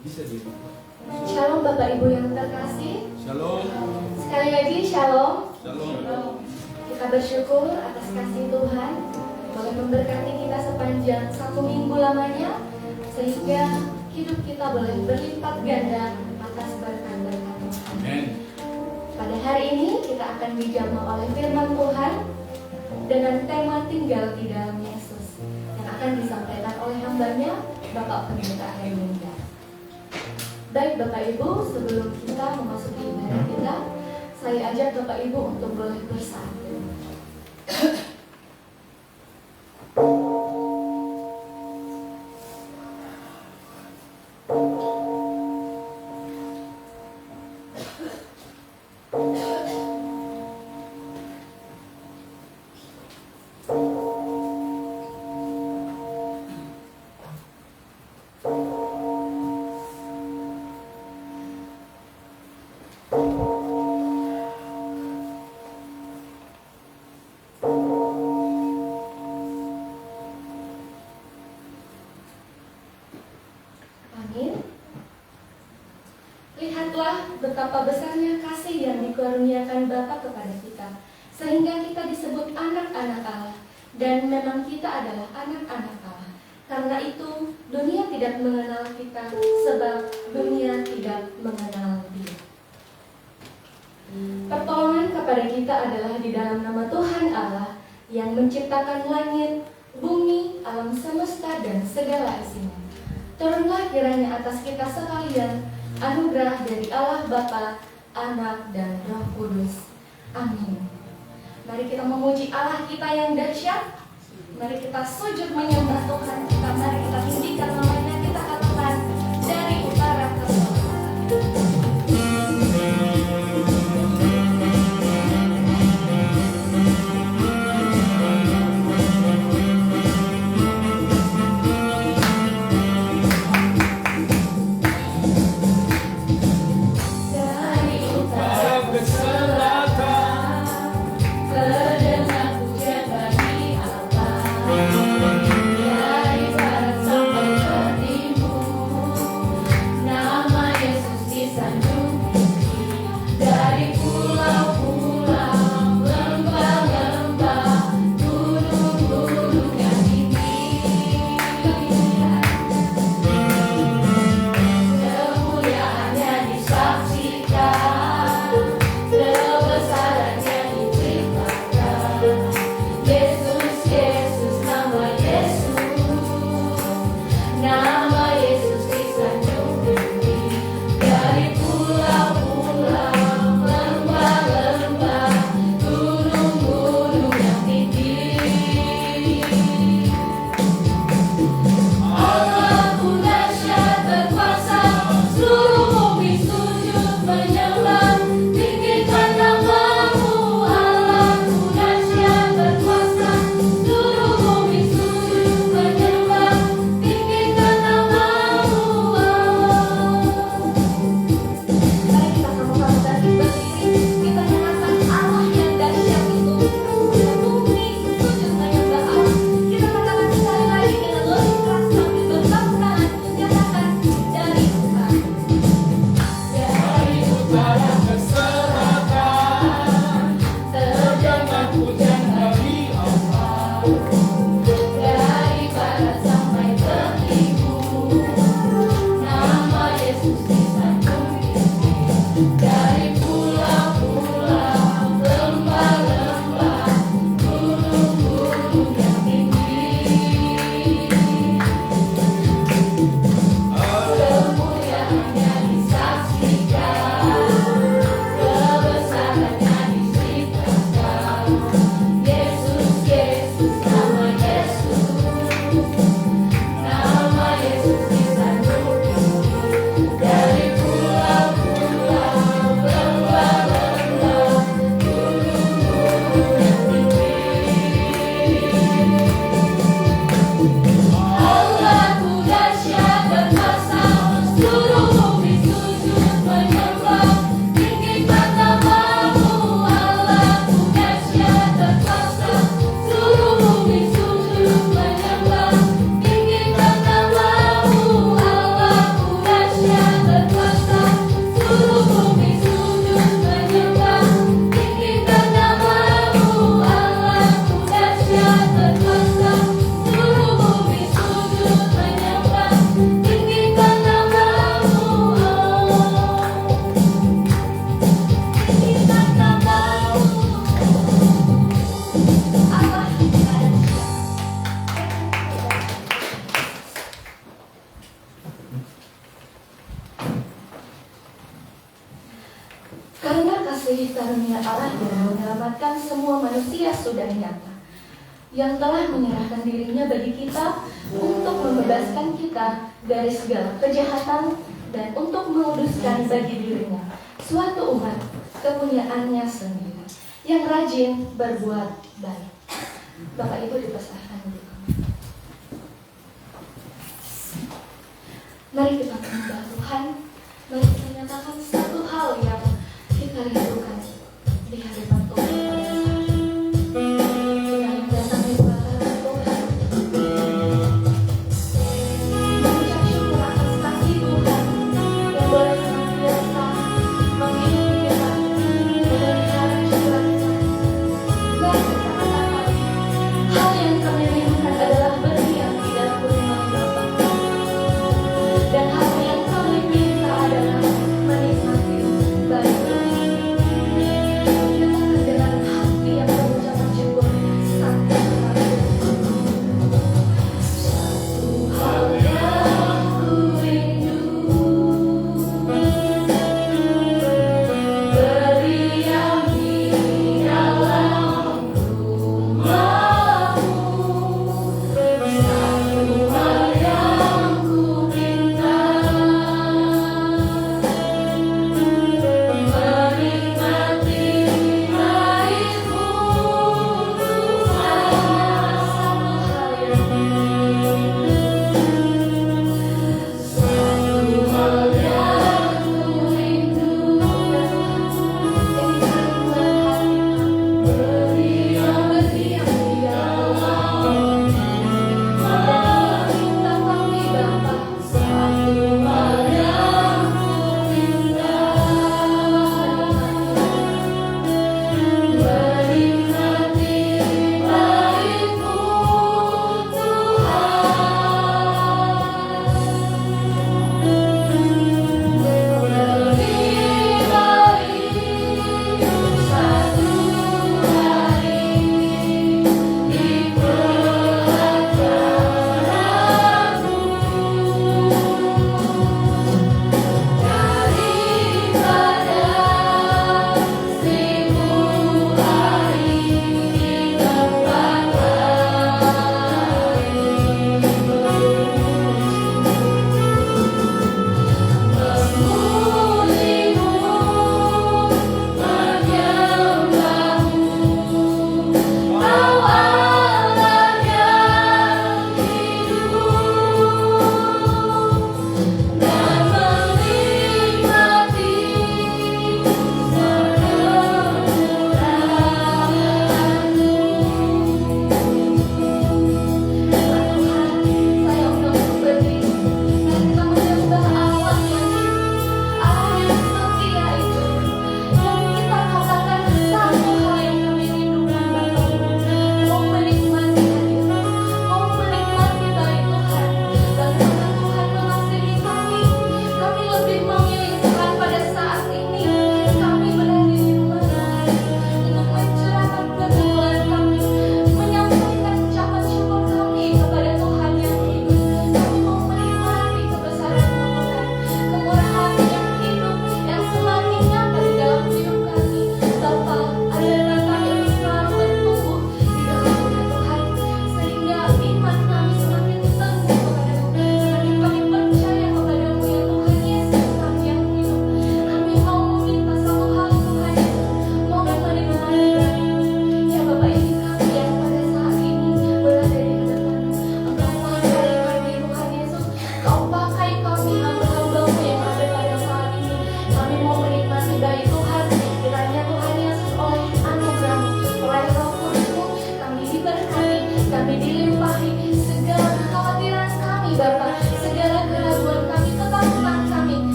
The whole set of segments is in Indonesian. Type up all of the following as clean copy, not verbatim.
Bisa dibuka. Shalom Bapak Ibu yang terkasih. Shalom. Sekali lagi shalom. Shalom. Kita bersyukur atas kasih Tuhan boleh memberkati kita sepanjang 1 minggu lamanya, sehingga hidup kita boleh berlipat ganda atas berkat-berkat. Amin. Pada hari ini kita akan dijamah oleh firman Tuhan dengan tema tinggal di dalam Yesus yang akan disampaikan oleh hambanya Bapak Pendeta Herminda. Baik Bapak Ibu, sebelum kita memasuki ibadah kita, saya ajak Bapak Ibu untuk boleh bersatu. Amin. Lihatlah betapa besarnya kasih yang dikaruniakan Bapa kepada kita, sehingga kita disebut anak-anak Allah, dan memang kita adalah anak-anak Allah. Karena itu, dunia tidak mengenal kita, sebab dunia tidak mengenal Dia. Pertolongan kepada kita adalah di dalam nama Tuhan Allah yang menciptakan langit, bumi, alam semesta, dan segala isinya. Turunlah kiranya atas kita sekalian anugerah dari Allah Bapa, Anak, dan Roh Kudus. Amin. Mari kita memuji Allah kita yang dahsyat. Mari kita sujud menyembah Tuhan kita. Mari kita tinggikan namanya. Kita katakan dari utara ke selatan. Dari barat sampai ke kasih karunia Allah yang menyelamatkan semua manusia sudah nyata, yang telah menyerahkan dirinya bagi kita untuk membebaskan kita dari segala kejahatan dan untuk menguduskan bagi dirinya suatu umat kepunyaannya sendiri yang rajin berbuat baik. Bapak Ibu dipersilahkan duduk. Mari kita menyembah Tuhan. Mari kita nyatakan satu hal yang kita rindukan di hadapan Tuhan pada saat ini. Kita mendatangi kehadiran Tuhan, mengucap syukur atas kasih Tuhan yang boleh senantiasa menghidupi kita, memelihara jiwa kita. Mari kita katakan, hal yang kami rindukan adalah berdiam di dalam firman Bapa. Dan hal yang kami minta adalah menikmati baik. Kita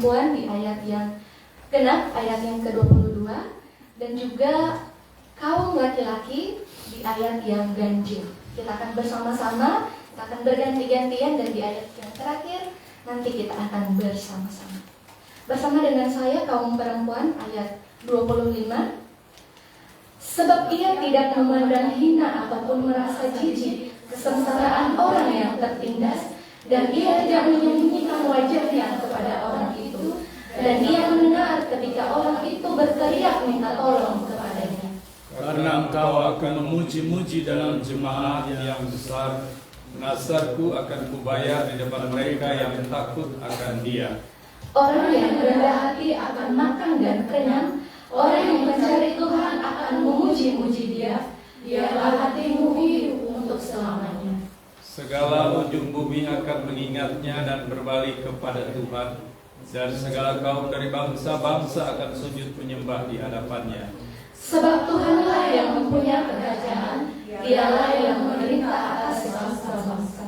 perempuan di ayat yang ke-6, ayat yang ke-22, dan juga kaum laki-laki di ayat yang ganjil. Kita akan bersama-sama, kita akan berganti-gantian, dan di ayat yang terakhir nanti kita akan bersama-sama. Bersama dengan saya kaum perempuan ayat 25. Sebab ia tidak memandang hina ataupun merasa jijik kesengsaraan orang yang tertindas, dan ia tidak menyembunyikan wajahnya kepada orang itu, dan ia mendengar ketika orang itu berteriak minta tolong kepadanya. Karena engkau akan memuji-muji dalam jemaat yang besar, nasarku akan kubayar di depan mereka yang takut akan Dia. Orang yang rendah hati akan makan dan kenyang, orang yang mencari Tuhan akan memuji-muji Dia. Biarlah hatimu hidup untuk selamanya. Segala ujung bumi akan mengingatnya dan berbalik kepada Tuhan, dan segala kaum dari bangsa-bangsa akan sujud menyembah di hadapannya. Sebab Tuhanlah yang mempunyai kerajaan, Dialah yang memerintah atas bangsa-bangsa.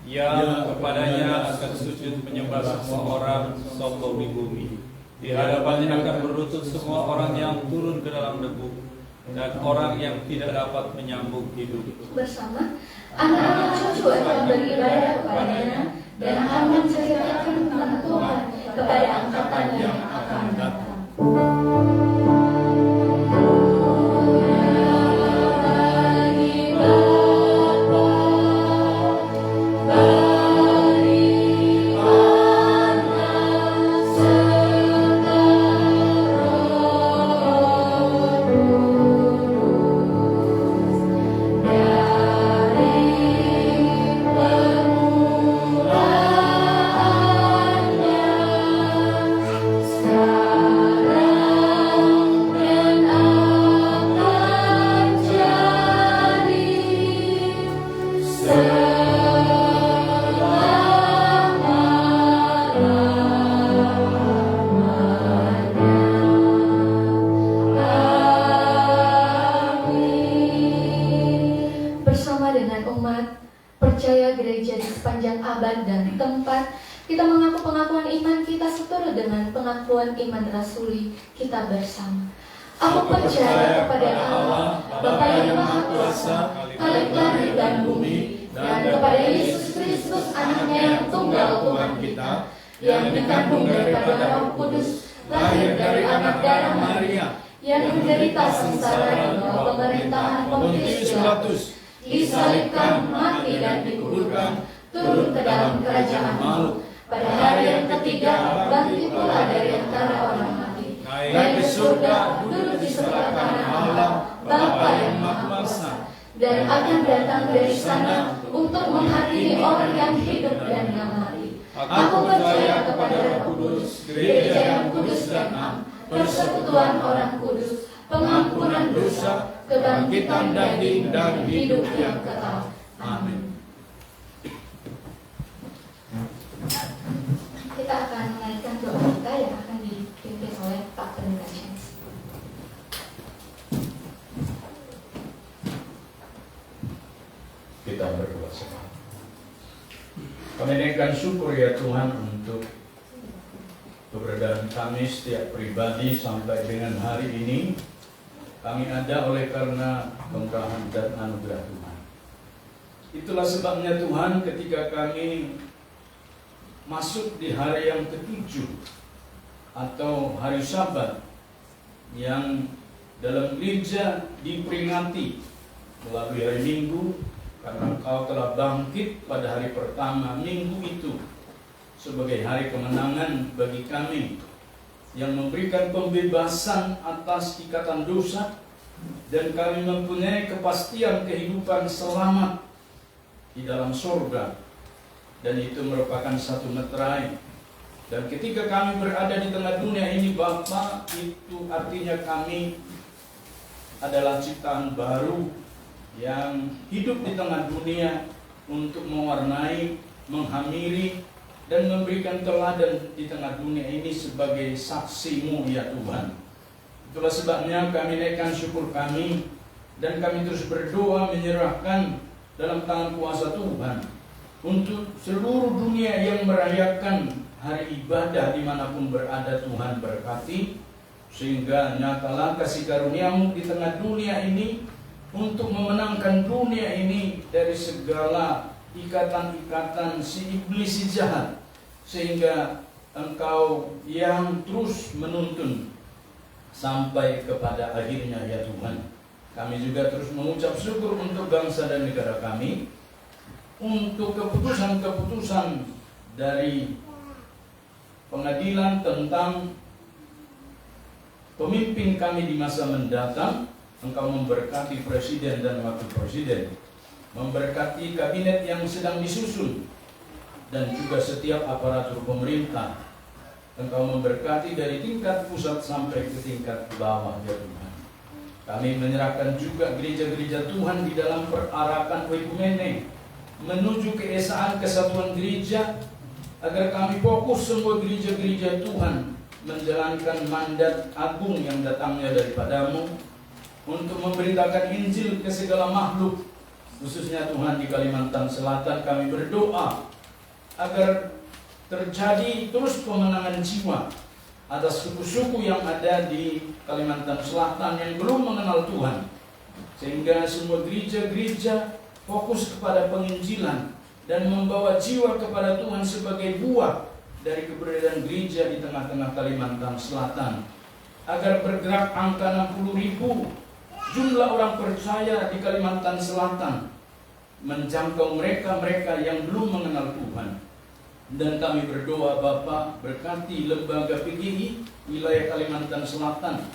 Yang kepadanya akan sujud menyembah semua orang sokong di bumi. Di hadapannya akan berlutut semua orang yang turun ke dalam debu, dan orang yang tidak dapat menyambung hidup. Bersama, anak-anak cucu akan beribadah kepadanya, dan akan menceritakan tentang Tuhan kepada angkatan yang akan datang. Percaya gereja di sepanjang abad dan tempat, kita mengaku pengakuan iman kita seturut dengan pengakuan iman rasuli kita bersama. Aku percaya kepada Allah, Bapa yang Maha Kuasa, Khalik langit dan bumi, dan kepada Yesus Kristus, Anaknya yang tunggal Tuhan kita, yang dikandung daripada Roh Kudus, lahir dari anak darah Maria, yang menderita sengsara di bawah pemerintahan Pontius Pilatus, disalibkan, mati dan dikuburkan, turun ke dalam kerajaan maut. Pada hari yang ketiga, bangkit pula dari antara orang mati, naik ke surga, duduk di sebelah kanan Allah, Bapa yang Maha Kuasa, dan akan datang dari sana untuk menghakimi orang yang hidup dan yang mati. Aku percaya kepada Roh Kudus, gereja yang kudus dan am, persekutuan orang kudus, pengampunan dosa, kebangkitan daging, dan hidup yang kekal. Amin. Kita akan menaikkan doa kita yang akan dipimpin oleh Pak Pendeta James. Kita berdoa sama. Kami naikkan syukur ya Tuhan untuk keberadaan kami setiap pribadi sampai dengan hari ini. Kami ada oleh karena kemurahan dan anugerah Tuhan. Itulah sebabnya Tuhan ketika kami masuk di hari yang ke-7 atau hari Sabat yang dalam gereja diperingati melalui hari Minggu, karena Engkau telah bangkit pada hari pertama Minggu itu sebagai hari kemenangan bagi kami, yang memberikan pembebasan atas ikatan dosa, dan kami mempunyai kepastian kehidupan selamat di dalam surga, dan itu merupakan satu meterai. Dan ketika kami berada di tengah dunia ini Bapa, itu artinya kami adalah ciptaan baru yang hidup di tengah dunia untuk mewarnai, menghamiri, dan memberikan teladan di tengah dunia ini sebagai saksi-Mu ya Tuhan. Itulah sebabnya kami naikkan syukur kami, dan kami terus berdoa menyerahkan dalam tangan kuasa Tuhan untuk seluruh dunia yang merayakan hari ibadah dimanapun berada. Tuhan berkati, sehingga nyatalah kasih karunia-Mu di tengah dunia ini untuk memenangkan dunia ini dari segala ikatan-ikatan si iblis, si jahat, sehingga Engkau yang terus menuntun sampai kepada akhirnya ya Tuhan. Kami juga terus mengucap syukur untuk bangsa dan negara kami, untuk keputusan-keputusan dari pengadilan tentang pemimpin kami di masa mendatang. Engkau memberkati presiden dan wakil presiden, memberkati kabinet yang sedang disusun, dan juga setiap aparatur pemerintah. Engkau memberkati dari tingkat pusat sampai ke tingkat bawah ya Tuhan. Kami menyerahkan juga gereja-gereja Tuhan di dalam perarakan oikumene menuju keesaan kesatuan gereja, agar kami fokus semua gereja-gereja Tuhan menjalankan mandat agung yang datangnya daripada-Mu untuk memberitakan Injil ke segala makhluk, khususnya Tuhan di Kalimantan Selatan. Kami berdoa agar terjadi terus pemenangan jiwa atas suku-suku yang ada di Kalimantan Selatan yang belum mengenal Tuhan, sehingga semua gereja-gereja fokus kepada penginjilan dan membawa jiwa kepada Tuhan sebagai buah dari keberadaan gereja di tengah-tengah Kalimantan Selatan, agar bergerak angka 60.000 jumlah orang percaya di Kalimantan Selatan, menjangkau mereka-mereka yang belum mengenal Tuhan. Dan kami berdoa Bapa, berkati lembaga PGI wilayah Kalimantan Selatan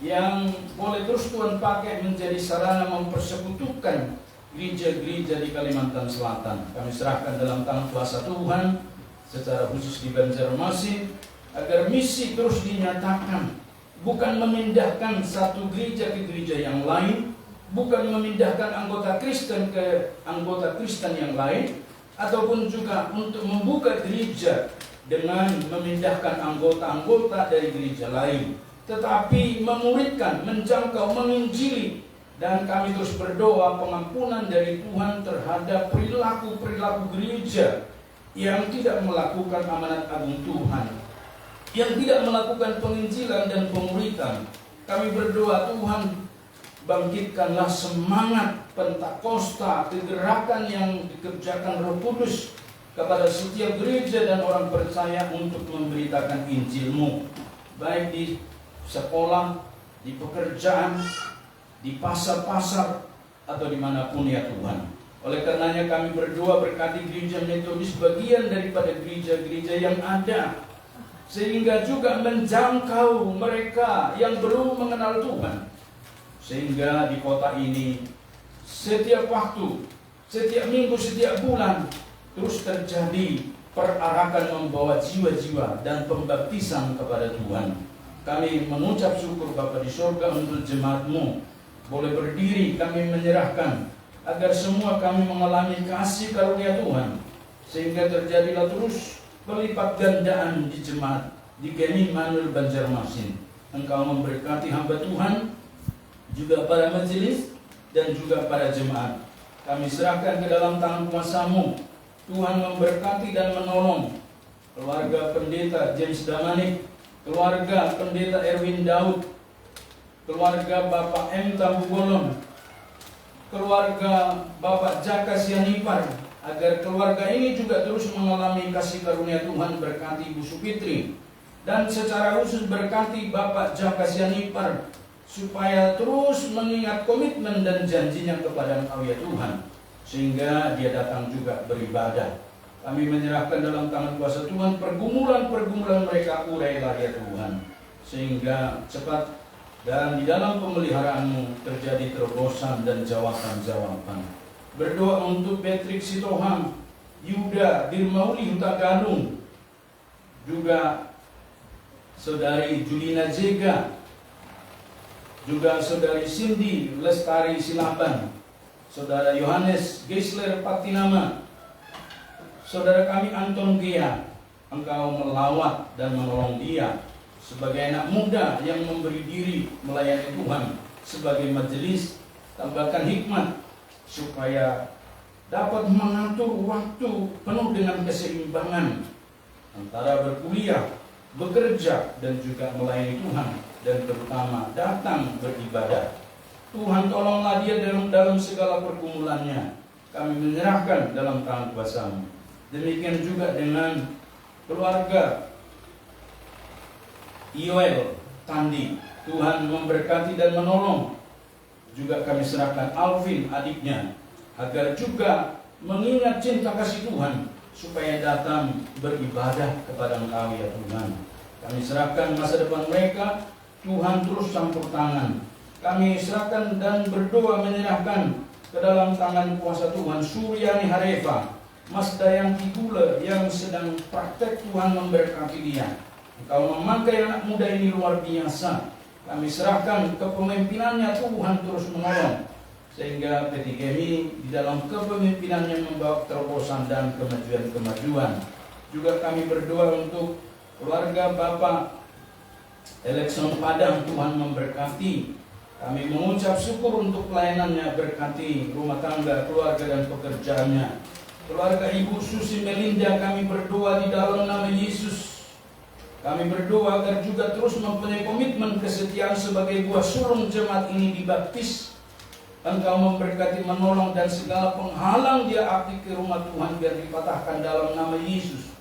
yang boleh terus Tuhan pakai menjadi sarana mempersekutukan gereja-gereja di Kalimantan Selatan. Kami serahkan dalam tangan kuasa Tuhan, secara khusus di Banjarmasin, agar misi terus dinyatakan, bukan memindahkan satu gereja ke gereja yang lain, bukan memindahkan anggota Kristen ke anggota Kristen yang lain, ataupun juga untuk membuka gereja dengan memindahkan anggota-anggota dari gereja lain, tetapi memuridkan, menjangkau, menginjili. Dan kami terus berdoa pengampunan dari Tuhan terhadap perilaku-perilaku gereja yang tidak melakukan amanat agung Tuhan, yang tidak melakukan penginjilan dan pemuritan. Kami berdoa Tuhan, bangkitkanlah semangat Pentakosta, kegerakan yang dikerjakan Roh Kudus kepada setiap gereja dan orang percaya untuk memberitakan Injil-Mu, baik di sekolah, di pekerjaan, di pasar-pasar, atau dimanapun ya Tuhan. Oleh karenanya kami berdoa, berkati gereja Metodis bagian daripada gereja-gereja yang ada, sehingga juga menjangkau mereka yang belum mengenal Tuhan, sehingga di kota ini setiap waktu, setiap minggu, setiap bulan terus terjadi perarakan membawa jiwa-jiwa dan pembaptisan kepada Tuhan. Kami mengucap syukur Bapa di surga untuk jemaat-Mu boleh berdiri. Kami menyerahkan agar semua kami mengalami kasih karunia Tuhan, sehingga terjadilah terus pelipat gandaan di jemaat di Geni Manul Banjarmasin. Engkau memberkati hamba Tuhan, juga para majelis dan juga para jemaat. Kami serahkan ke dalam tangan kuasa-Mu. Tuhan memberkati dan menolong keluarga pendeta James Damanik, keluarga pendeta Erwin Daud, keluarga Bapak M. Tambugolon, keluarga Bapak Jaka Sianipar, agar keluarga ini juga terus mengalami kasih karunia Tuhan. Berkati Ibu Supitri, dan secara khusus berkati Bapak Jaka Sianipar, supaya terus mengingat komitmen dan janjinya kepada Engkau ya Tuhan, sehingga dia datang juga beribadah. Kami menyerahkan dalam tangan kuasa Tuhan pergumulan-pergumulan mereka, urailah ya Tuhan, sehingga cepat dan di dalam pemeliharaan-Mu terjadi terobosan dan jawaban-jawaban. Berdoa untuk Patrick Sitohang, Yuda Dirmauli Huta Galung, juga Saudari Julina Jega, juga Saudari Cindy Lestari Silaban, Saudara Yohanes Geisler Patinama, Saudara kami Anton Gia. Engkau melawat dan menolong dia sebagai anak muda yang memberi diri melayani Tuhan sebagai majelis. Tambahkan hikmat supaya dapat mengatur waktu penuh dengan keseimbangan antara berkuliah, bekerja, dan juga melayani Tuhan, dan terutama datang beribadah. Tuhan tolonglah dia dalam segala pergumulannya. Kami menyerahkan dalam tangan kuasa-Mu. Demikian juga dengan keluarga Yoel Tandi. Tuhan memberkati dan menolong. Juga kami serahkan Alvin adiknya, agar juga mengingat cinta kasih Tuhan, supaya datang beribadah kepada Engkau ya Tuhan. Kami serahkan masa depan mereka, Tuhan terus campur tangan. Kami serahkan dan berdoa menyerahkan ke dalam tangan kuasa Tuhan Suryani Harefa, Mas Dayanti Gula yang sedang praktek. Tuhan memberkati dia. Engkau memakai anak muda ini luar biasa. Kami serahkan kepemimpinannya, Tuhan terus menolong, sehingga PTKMI di dalam kepemimpinannya membawa terobosan dan kemajuan. Juga kami berdoa untuk keluarga Bapak Elekson Padang, Tuhan memberkati. Kami mengucap syukur untuk pelayanannya, berkati rumah tangga, keluarga, dan pekerjaannya. Keluarga Ibu Susi Melinda, kami berdoa di dalam nama Yesus. Kami berdoa agar juga terus mempunyai komitmen kesetiaan sebagai buah sulung jemaat ini dibaptis. Engkau memberkati, menolong, dan segala penghalang dia aktif ke rumah Tuhan biar dipatahkan dalam nama Yesus.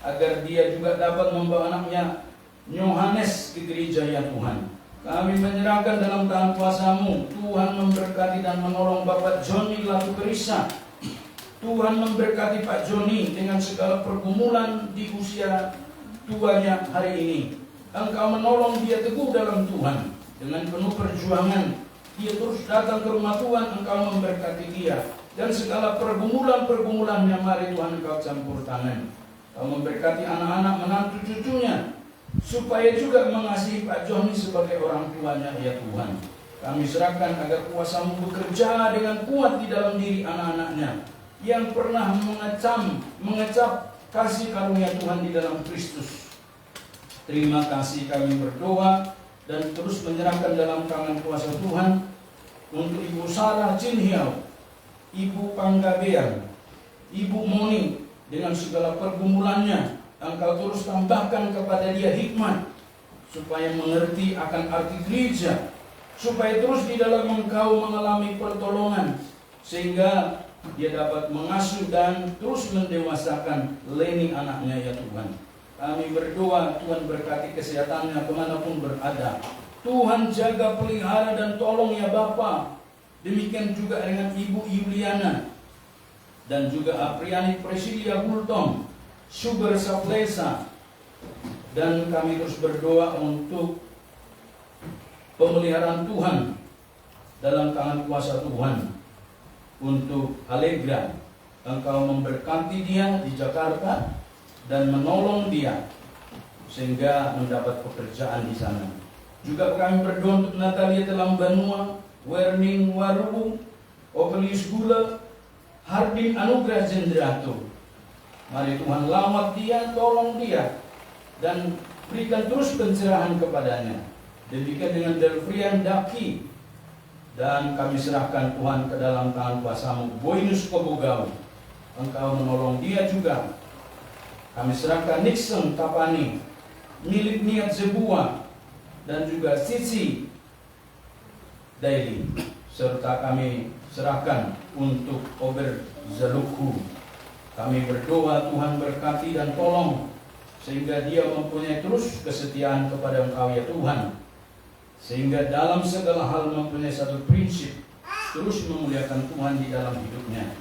Agar dia juga dapat membawa anaknya Yohanes ke gereja ya Tuhan. Kami menyerahkan dalam tangan kuasa-Mu. Tuhan memberkati dan menolong Bapak Joni Latu Perisa. Tuhan memberkati Pak Joni dengan segala pergumulan di usia tuanya hari ini. Engkau menolong dia teguh dalam Tuhan. Dengan penuh perjuangan, dia terus datang ke rumah Tuhan. Engkau memberkati dia. Dan segala pergumulan-pergumulannya, mari Tuhan Engkau campur tangan. Engkau memberkati anak-anak, menantu, cucunya, supaya juga mengasihi Pak Joni sebagai orang tuanya ya Tuhan. Kami serahkan agar kuasa-Mu bekerja dengan kuat di dalam diri anak-anaknya yang pernah mengecap kasih karunia Tuhan di dalam Kristus. Terima kasih, kami berdoa dan terus menyerahkan dalam tangan kuasa Tuhan untuk Ibu Sarah Cinhiau, Ibu Panggabean, Ibu Moni, dengan segala pergumulannya. Engkau terus tambahkan kepada dia hikmat, supaya mengerti akan arti gereja, supaya terus di dalam Engkau mengalami pertolongan, sehingga dia dapat mengasuh dan terus mendewasakan Leni anaknya ya Tuhan. Kami berdoa Tuhan berkati kesehatannya kemanapun berada. Tuhan jaga, pelihara, dan tolong ya Bapa. Demikian juga dengan Ibu Yuliana dan juga Apriani Presidia Gultom, Sugar Saplesa. Dan kami terus berdoa untuk pemeliharaan Tuhan dalam tangan kuasa Tuhan. Untuk Allegra, Engkau memberkati dia di Jakarta dan menolong dia sehingga mendapat pekerjaan di sana. Juga kami berdoa untuk Natalia Telam Banua, Werning Warubu, Opelius Gula, Hardin Anugrah Jendrato. Mari Tuhan lawat dia, tolong dia, dan berikan terus pencerahan kepadanya. Demikian dengan Delfrian Daki. Dan kami serahkan Tuhan ke dalam tangan kuasa-Mu, Boinus Kobogau. Engkau menolong dia juga. Kami serahkan Nixon Tapani, milik Niat Zebua, dan juga Cici Daily. Serta kami serahkan untuk Ober Zalukhu. Kami berdoa Tuhan berkati dan tolong, sehingga dia mempunyai terus kesetiaan kepada Engkau ya Tuhan, sehingga dalam segala hal mempunyai satu prinsip, terus memuliakan Tuhan di dalam hidupnya.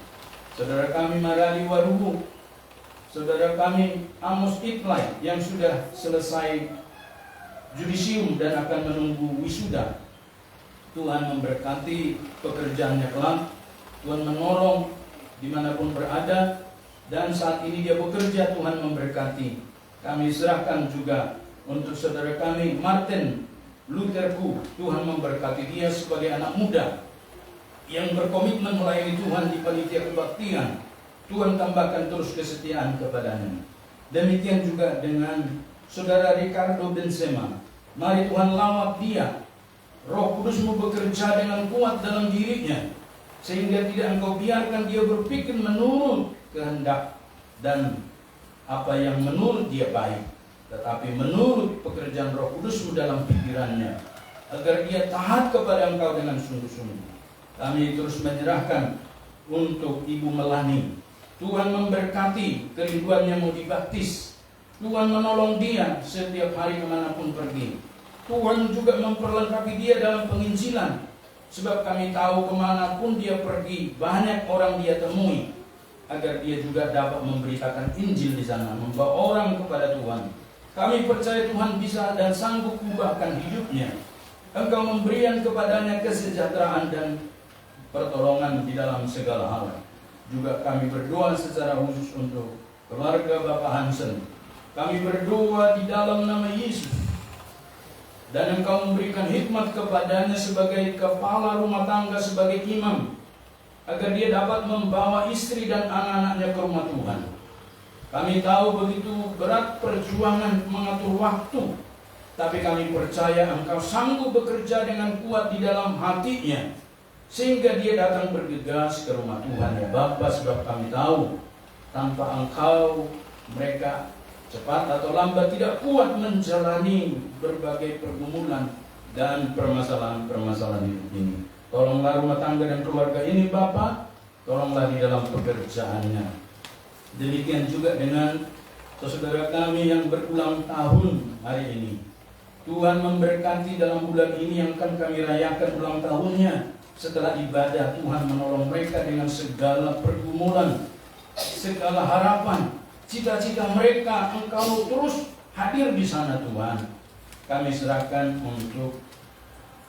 Saudara kami Marali Warubu, saudara kami Amos Itlai yang sudah selesai judisium dan akan menunggu wisuda. Tuhan memberkati pekerjaannya kelak. Tuhan menolong dimanapun berada, dan saat ini dia bekerja. Tuhan memberkati. Kami serahkan juga untuk saudara kami Martin Lutherku. Tuhan memberkati dia sebagai anak muda yang berkomitmen melayani Tuhan di panitia kebaktian. Tuhan tambahkan terus kesetiaan kepadanya. Demikian juga dengan saudara Ricardo Benzema. Mari Tuhan lawat dia. Roh Kudus-Mu bekerja dengan kuat dalam dirinya, sehingga tidak Engkau biarkan dia berpikir menurut kehendak dan apa yang menurut dia baik, tetapi menurut pekerjaan Roh Kudus-Mu dalam pikirannya, agar dia taat kepada Engkau dengan sungguh-sungguh. Kami terus menyerahkan untuk Ibu Melani. Tuhan memberkati kerinduannya mau dibaptis. Tuhan menolong dia setiap hari kemanapun pergi. Tuhan juga memperlengkapi dia dalam penginjilan. Sebab kami tahu kemanapun dia pergi, banyak orang dia temui, agar dia juga dapat memberitakan Injil di sana, membawa orang kepada Tuhan. Kami percaya Tuhan bisa dan sanggup ubahkan hidupnya. Engkau memberikan kepadanya kesejahteraan dan pertolongan di dalam segala hal. Juga kami berdoa secara khusus untuk keluarga Bapak Hansen. Kami berdoa di dalam nama Yesus, dan Engkau memberikan hikmat kepadanya sebagai kepala rumah tangga, sebagai imam, agar dia dapat membawa istri dan anak-anaknya ke rumah Tuhan. Kami tahu begitu berat perjuangan mengatur waktu, tapi kami percaya Engkau sanggup bekerja dengan kuat di dalam hatinya, sehingga dia datang bergegas ke rumah Tuhan, ya Bapa. Sebab kami tahu tanpa Engkau mereka cepat atau lambat tidak kuat menjalani berbagai pergumulan dan permasalahan-permasalahan hidup ini. Tolonglah rumah tangga dan keluarga ini Bapa, tolonglah di dalam pekerjaannya. Demikian juga dengan saudara kami yang berulang tahun hari ini. Tuhan memberkati dalam bulan ini yang akan kami rayakan ulang tahunnya. Setelah ibadah, Tuhan menolong mereka dengan segala pergumulan, segala harapan, cita-cita mereka. Engkau terus hadir di sana Tuhan. Kami serahkan untuk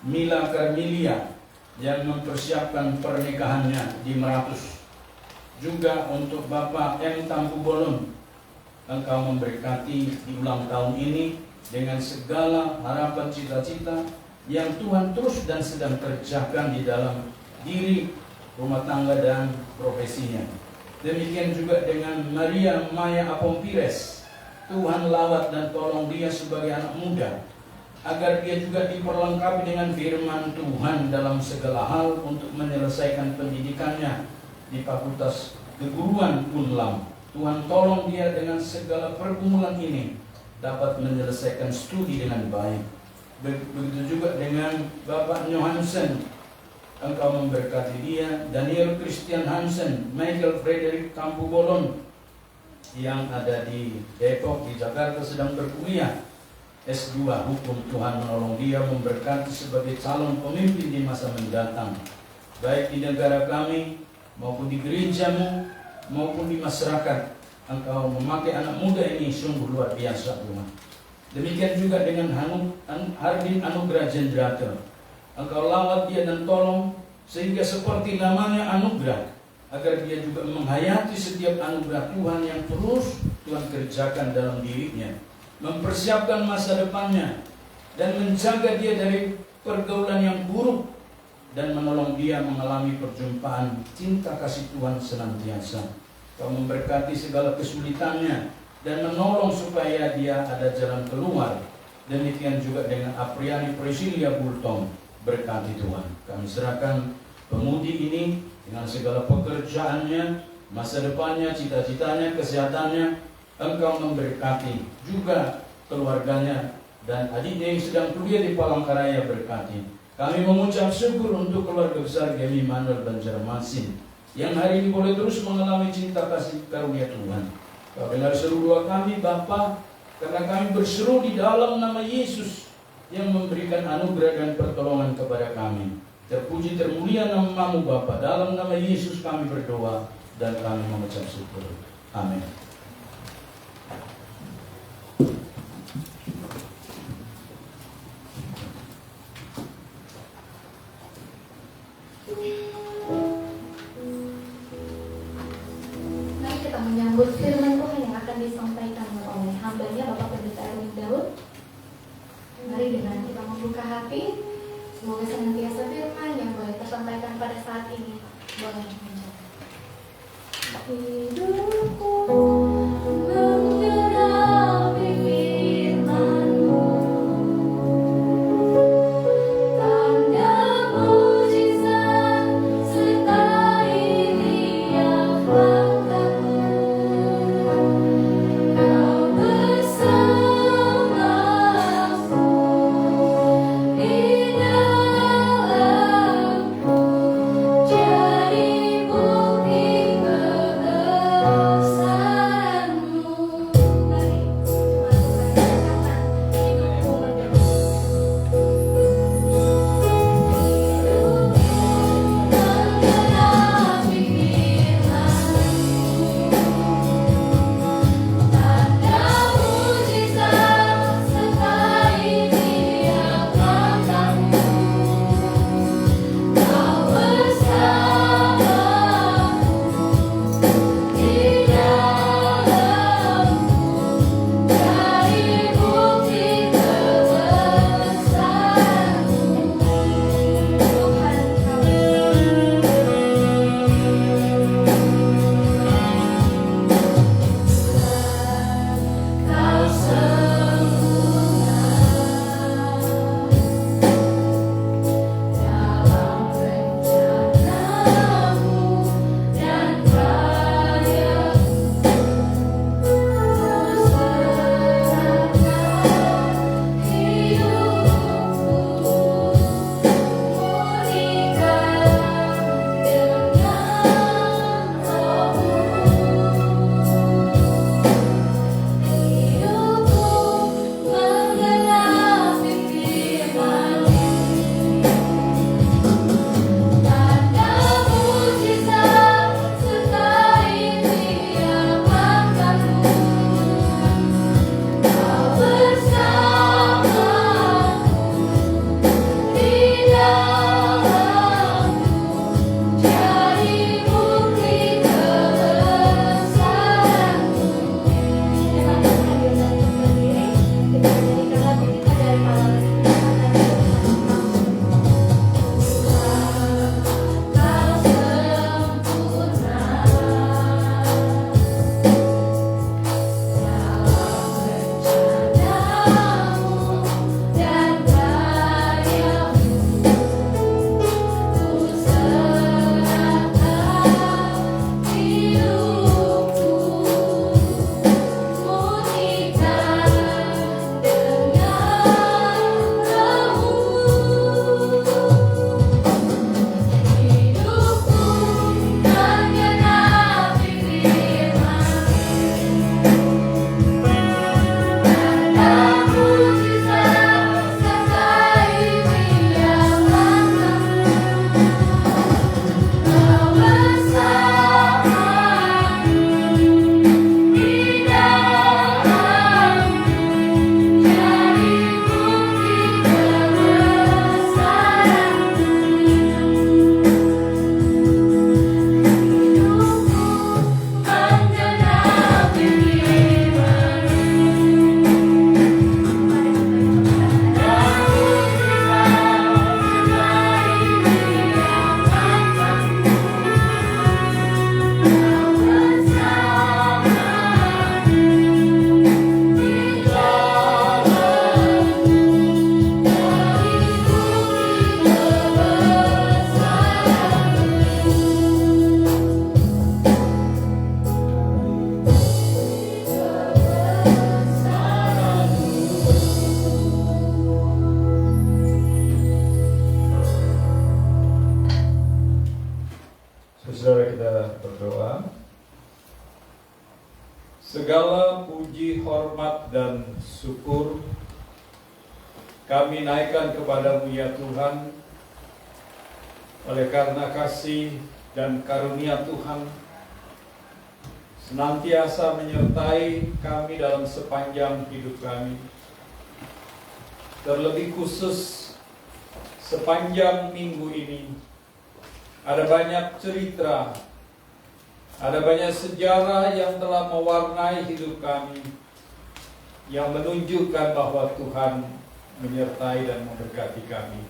Mila Karmilia yang mempersiapkan pernikahannya di Meratus. Juga untuk Bapak M. Tampu Bolon, Engkau memberkati di ulang tahun ini dengan segala harapan cita-cita yang Tuhan terus dan sedang kerjakan di dalam diri, rumah tangga dan profesinya. Demikian juga dengan Maria Maya Apompires. Tuhan lawat dan tolong dia sebagai anak muda, agar dia juga diperlengkapi dengan firman Tuhan dalam segala hal untuk menyelesaikan pendidikannya di Fakultas Keguruan Unlam. Tuhan tolong dia dengan segala pergumulan ini dapat menyelesaikan studi dengan baik. Begitu juga dengan Bapak Nyo Hansen, Engkau memberkati dia. Daniel Christian Hansen, Michael Frederick Tampu Bolon yang ada di Depok, di Jakarta, sedang berkuliah S2 hukum. Tuhan menolong dia, memberkati sebagai calon pemimpin di masa mendatang, baik di negara kami maupun di gerejamu maupun di masyarakat. Engkau memakai anak muda ini sungguh luar biasa Tuhan. Demikian juga dengan Hardin Anugrah Jendrata. Engkau lawat dia dan tolong sehingga seperti namanya anugerah, agar dia juga menghayati setiap anugerah Tuhan yang terus Tuhan kerjakan dalam dirinya, mempersiapkan masa depannya dan menjaga dia dari pergaulan yang buruk, dan menolong dia mengalami perjumpaan cinta kasih Tuhan senantiasa. Kau memberkati segala kesulitannya dan menolong supaya dia ada jalan keluar. Demikian juga dengan Apriani Priscilia Bultong, berkati Tuhan. Kami serahkan pemudi ini dengan segala pekerjaannya, masa depannya, cita-citanya, kesehatannya. Engkau memberkati juga keluarganya dan adiknya yang sedang kuliah di Palangkaraya, berkati. Kami mengucap syukur untuk keluarga besar Gemi Manuel Banjarmasin yang hari ini boleh terus mengalami cinta kasih karunia Tuhan. Kau dengar seru doa kami Bapa, karena kami berseru di dalam nama Yesus yang memberikan anugerah dan pertolongan kepada kami. Terpuji termulia nama-Mu Bapa. Dalam nama Yesus kami berdoa dan kami mengucap syukur. Amin. Mari kita menyambut firman Tuhan yang akan disampaikan oleh hambanya Bapak Pendeta Erwin Daud. Mari dengan kita membuka hati, semoga senantiasa firman yang boleh tersampaikan pada saat ini boleh menjadi hidupku menyerapi firman-Mu. Tanda mujizat sertai dia fakta-Mu. hormat dan syukur kami naikkan kepadamu ya Tuhan, oleh karena kasih dan karunia Tuhan senantiasa menyertai kami dalam sepanjang hidup kami. Terlebih khusus sepanjang minggu ini ada banyak cerita, ada banyak sejarah yang telah mewarnai hidup kami, yang menunjukkan bahwa Tuhan menyertai dan memberkati kami.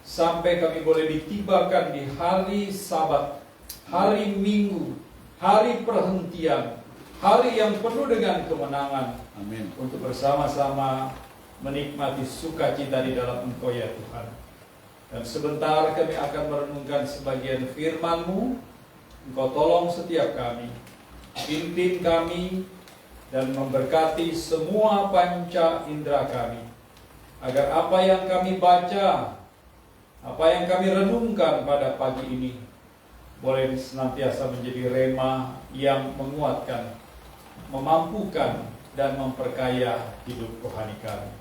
Sampai kami boleh ditibakan di hari Sabat, hari Minggu, hari perhentian, hari yang penuh dengan kemenangan. Amin. Untuk bersama-sama menikmati sukacita di dalam Engkau ya Tuhan. Dan sebentar kami akan merenungkan sebagian firman-Mu. Engkau tolong setiap kami, pimpin kami, dan memberkati semua panca indera kami, agar apa yang kami baca, apa yang kami renungkan pada pagi ini boleh senantiasa menjadi rema yang menguatkan, memampukan, dan memperkaya hidup rohani kami.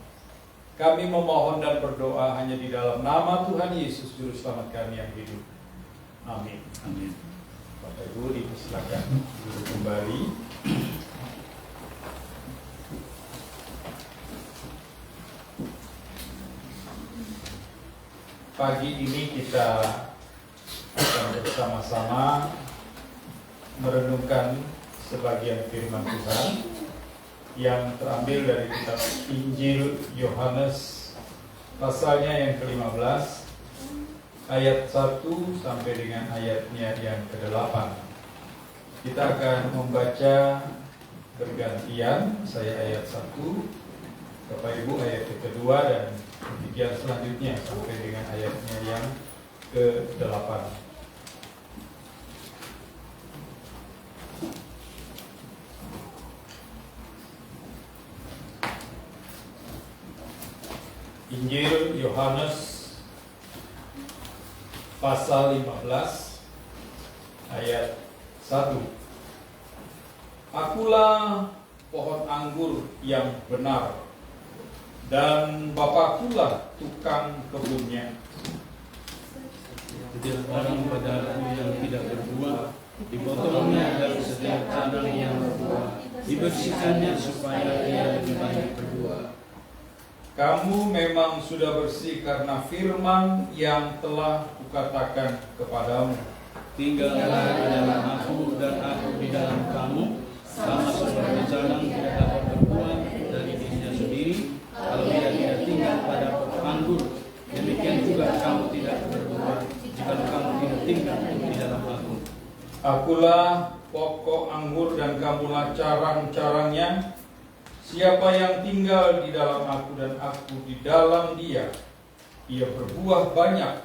Kami memohon dan berdoa hanya di dalam nama Tuhan Yesus Juru Selamat kami yang hidup. Amin. Amin. Bapak Ibu dipersilakan duduk kembali. Pagi ini kita akan bersama-sama merenungkan sebagian firman Tuhan yang terambil dari kitab Injil Yohanes pasalnya yang ke-15 ayat 1 sampai dengan ayatnya yang ke-8. Kita akan membaca bergantian, saya ayat 1, Bapak Ibu ayat yang kedua, dan demikian selanjutnya sampai dengan ayatnya yang ke-8. Injil Yohanes pasal 15 ayat 1. Akulah pohon anggur yang benar, dan Bapakkulah tukang kebunnya. Setiap orang pada aku yang tidak berbuah, dipotongnya dari setiap tanam yang berbuah, dibersihkannya supaya ia lebih banyak berbuah. Kamu memang sudah bersih karena firman yang telah kukatakan kepadamu. Tinggallah di dalam aku dan aku di dalam kamu, sama seperti janang tidak dapat berbuah dari dirinya sendiri kalau ia tidak tinggal pada pokok anggur. Demikian juga kamu tidak berbuah jika kamu tidak tinggal di dalam aku. Akulah pokok anggur dan kamulah carang-carangnya. Siapa yang tinggal di dalam aku dan aku di dalam dia, ia berbuah banyak.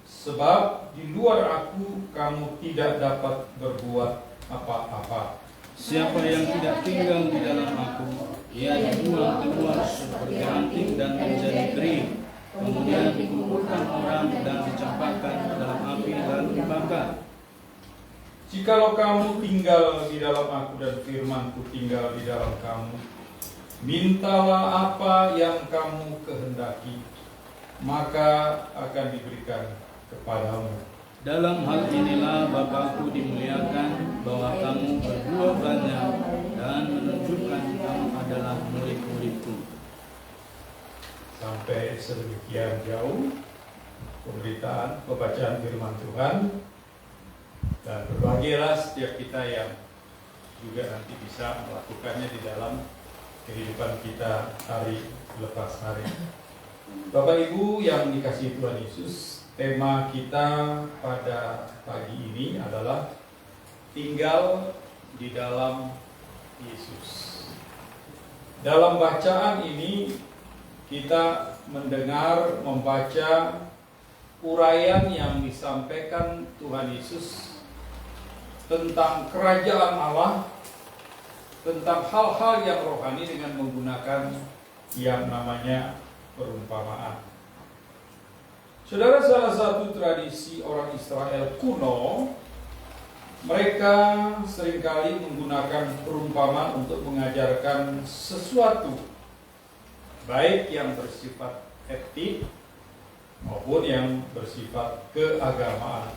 Sebab di luar aku kamu tidak dapat berbuat apa-apa. Siapa yang tidak tinggal di dalam aku, ia dibuang keluar seperti ranting dan menjadi kering. Kemudian dikumpulkan orang dan dicampakkan ke dalam api lalu dibakar. Jikalau kamu tinggal di dalam aku dan firmanku tinggal di dalam kamu, mintalah apa yang kamu kehendaki, maka akan diberikan kepadamu. Dalam hal inilah Bapakku dimuliakan, bahwa kamu berbuah banyak dan menunjukkan kamu adalah murid-muridku. Sampai sedemikian jauh pemberitaan, pembacaan firman Tuhan. Dan berbahagialah setiap kita yang juga nanti bisa melakukannya di dalam kehidupan kita hari lepas hari. Bapak Ibu yang dikasihi Tuhan Yesus, tema kita pada pagi ini adalah tinggal di dalam Yesus. Dalam bacaan ini kita mendengar, membaca uraian yang disampaikan Tuhan Yesus tentang kerajaan Allah, tentang hal-hal yang rohani dengan menggunakan yang namanya perumpamaan. Saudara, salah satu tradisi orang Israel kuno Mereka seringkali menggunakan perumpamaan untuk mengajarkan sesuatu, baik yang bersifat etik maupun yang bersifat keagamaan.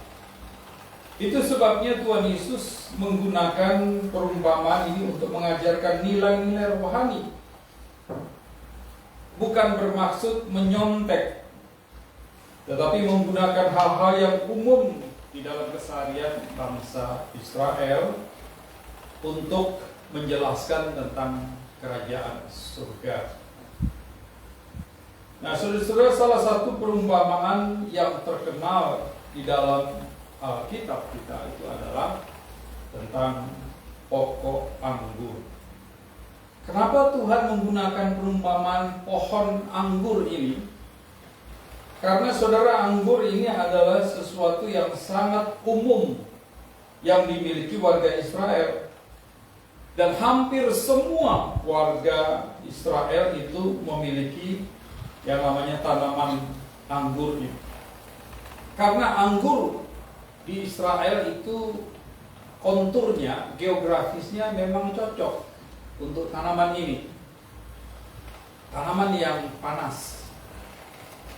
Itu sebabnya Tuhan Yesus menggunakan perumpamaan ini untuk mengajarkan nilai-nilai rohani, bukan bermaksud menyontek, tetapi menggunakan hal-hal yang umum di dalam keseharian bangsa Israel untuk menjelaskan tentang kerajaan surga. Nah, saudara-saudara, salah satu perumpamaan yang terkenal di dalam Alkitab kita itu adalah tentang pokok anggur. Kenapa Tuhan menggunakan perumpamaan pohon anggur ini? Karena saudara, anggur ini adalah sesuatu yang sangat umum yang dimiliki warga Israel. Dan hampir semua warga Israel itu memiliki yang namanya tanaman anggur ini. Karena anggur di Israel itu konturnya, geografisnya memang cocok untuk tanaman ini. Tanaman yang panas.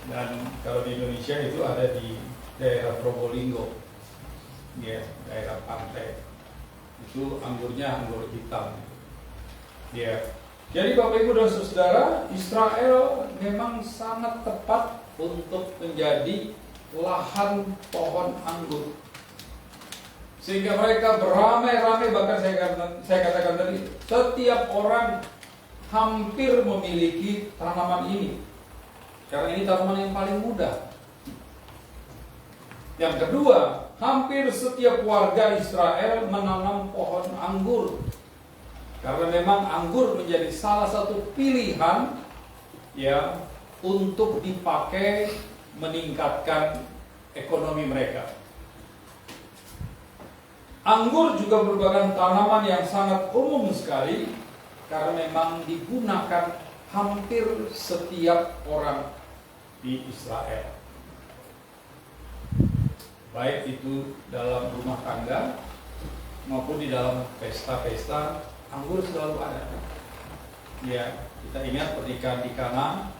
Dan kalau di Indonesia itu ada di daerah Probolinggo, ya, daerah pantai. Itu anggurnya anggur hitam. Ya. Jadi Bapak Ibu dan Saudara, Israel memang sangat tepat untuk menjadi lahan pohon anggur. Sehingga mereka beramai-ramai, bahkan saya katakan tadi, setiap orang hampir memiliki tanaman ini. Karena ini tanaman yang paling mudah. Yang kedua, hampir setiap warga Israel menanam pohon anggur. Karena memang anggur menjadi salah satu pilihan ya untuk dipakai meningkatkan ekonomi mereka. Anggur juga merupakan tanaman yang sangat umum sekali karena memang digunakan hampir setiap orang di Israel. Baik itu dalam rumah tangga maupun di dalam pesta-pesta, anggur selalu ada. Ya, kita ingat pernikahan di Kana,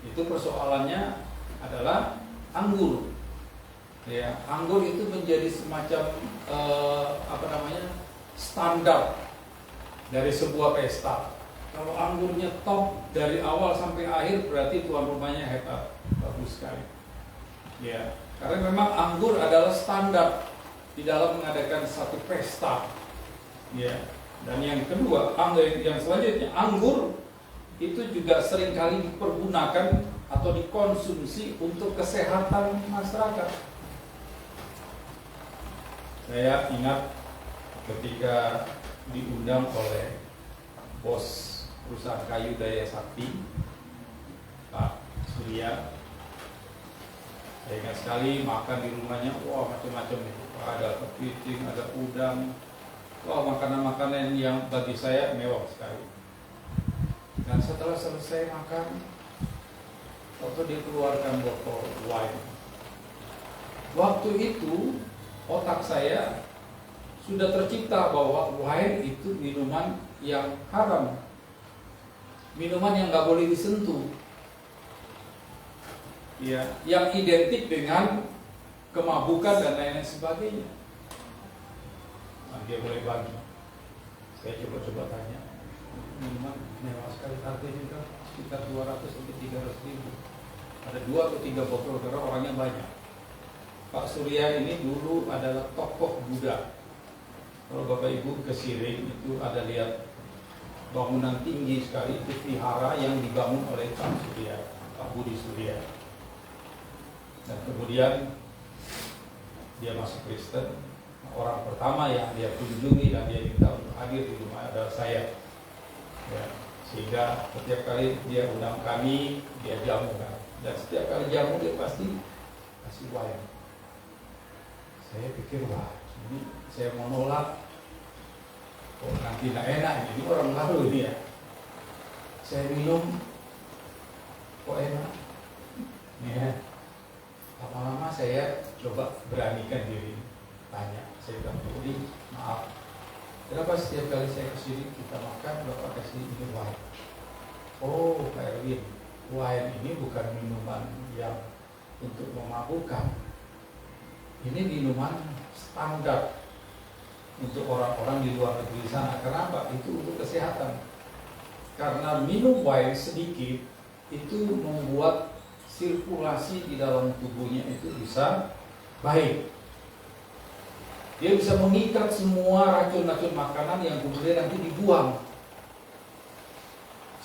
itu persoalannya adalah anggur. Ya, anggur itu menjadi semacam standar dari sebuah pesta. Kalau anggurnya top dari awal sampai akhir, berarti tuan rumahnya hebat, bagus sekali. Ya, karena memang anggur adalah standar di dalam mengadakan satu pesta. Ya. Dan yang kedua, yang selanjutnya, anggur itu juga seringkali dipergunakan atau dikonsumsi untuk kesehatan masyarakat. Saya ingat ketika diundang oleh bos perusahaan kayu Daya Sakti, Pak Surya. Saya ingat sekali makan di rumahnya, wah macam-macam itu. Ada kepiting, ada udang. Wah, makanan-makanan yang bagi saya mewah sekali. Dan setelah selesai makan, waktu dia keluarkan botol wine. Waktu itu, otak saya sudah tercipta bahwa wine itu minuman yang haram. Minuman yang nggak boleh disentuh. Ya, yang identik dengan kemabukan dan lain-lain sebagainya. Dia boleh bagi. Saya coba tanya, minuman mewah sekali, harganya juga sekitar 200 sampai 300 ribu. Ada 2 atau 3 botol karena orangnya banyak. Pak Surya ini dulu adalah tokoh Buddha. Kalau Bapak Ibu ke Siring itu ada lihat bangunan tinggi sekali, itu vihara yang dibangun oleh Pak Surya, Pak Budi Surya. Dan kemudian dia masuk Kristen. Orang pertama yang dia kunjungi dan dia minta untuk hadir di rumah adalah saya. Ya, sehingga setiap kali dia undang kami, dia jamu kan. Dan setiap kali jamu dia pasti kasih wine. Saya pikir, wah, ini saya mau nolak. Oh, nanti tidak enak ini orang baru ini ya. Saya minum, kok enak? Ya. Lama-lama saya coba beranikan diri, tanya. Saya bilang, jadi kenapa setiap kali saya kesini kita makan Bapak kasih ini wine? Oh Pak Erwin, wine ini bukan minuman yang untuk memabukkan. Ini minuman standar untuk orang-orang di luar negeri sana. Kenapa? Itu untuk kesehatan. Karena minum wine sedikit itu membuat sirkulasi di dalam tubuhnya itu bisa baik. Dia bisa mengikat semua racun-racun makanan yang kemudian nanti dibuang.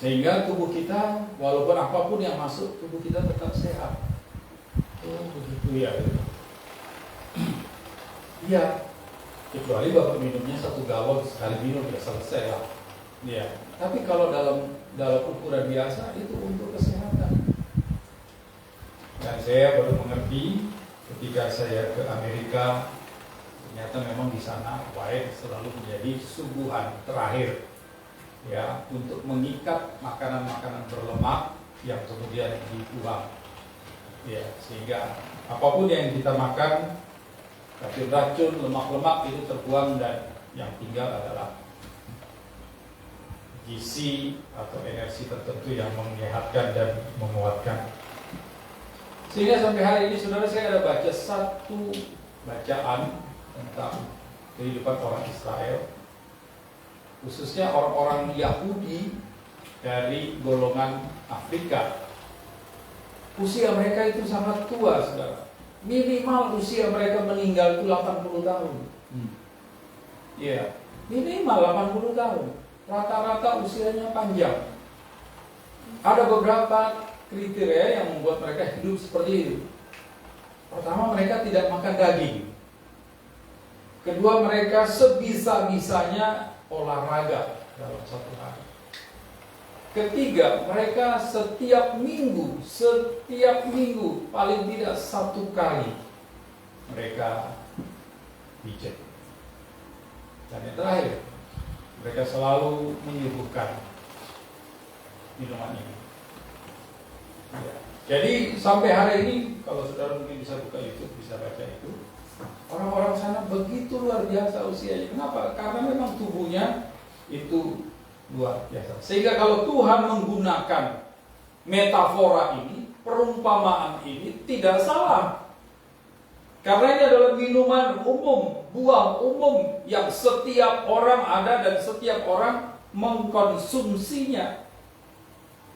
Sehingga tubuh kita, walaupun apapun yang masuk, tubuh kita tetap sehat. Oh begitu ya. Iya. Kecuali Bapak minumnya 1 galon sekali minum ya selesai lah. Iya. Tapi kalau dalam ukuran biasa itu untuk kesehatan. Dan saya baru mengerti ketika saya ke Amerika. Ternyata memang di sana wine selalu menjadi suguhan terakhir ya untuk mengikat makanan-makanan berlemak yang kemudian dibuang ya, sehingga apapun yang kita makan racun-racun lemak-lemak itu terbuang dan yang tinggal adalah gizi atau energi tertentu yang menyehatkan dan menguatkan. Sehingga sampai hari ini saudara, saya ada baca satu bacaan tentang kehidupan orang Israel, khususnya orang-orang Yahudi dari golongan Afrika. Usia mereka itu sangat tua, saudara. Minimal usia mereka meninggal itu 80 tahun. Iya, minimal 80 tahun. Rata-rata usianya panjang. Ada beberapa kriteria yang membuat mereka hidup seperti itu. Pertama, mereka tidak makan daging. Kedua, mereka sebisa-bisanya olahraga dalam satu hari. Ketiga, mereka setiap minggu paling tidak 1 kali mereka pijat. Dan yang terakhir, mereka selalu menyuguhkan minuman ini. Ya. Jadi sampai hari ini, kalau saudara mungkin bisa buka YouTube, bisa baca itu. Orang-orang sana begitu luar biasa usianya. Kenapa? Karena memang tubuhnya itu luar biasa. Sehingga kalau Tuhan menggunakan metafora ini, perumpamaan ini tidak salah. Karena ini adalah minuman umum, buah umum yang setiap orang ada dan setiap orang mengkonsumsinya.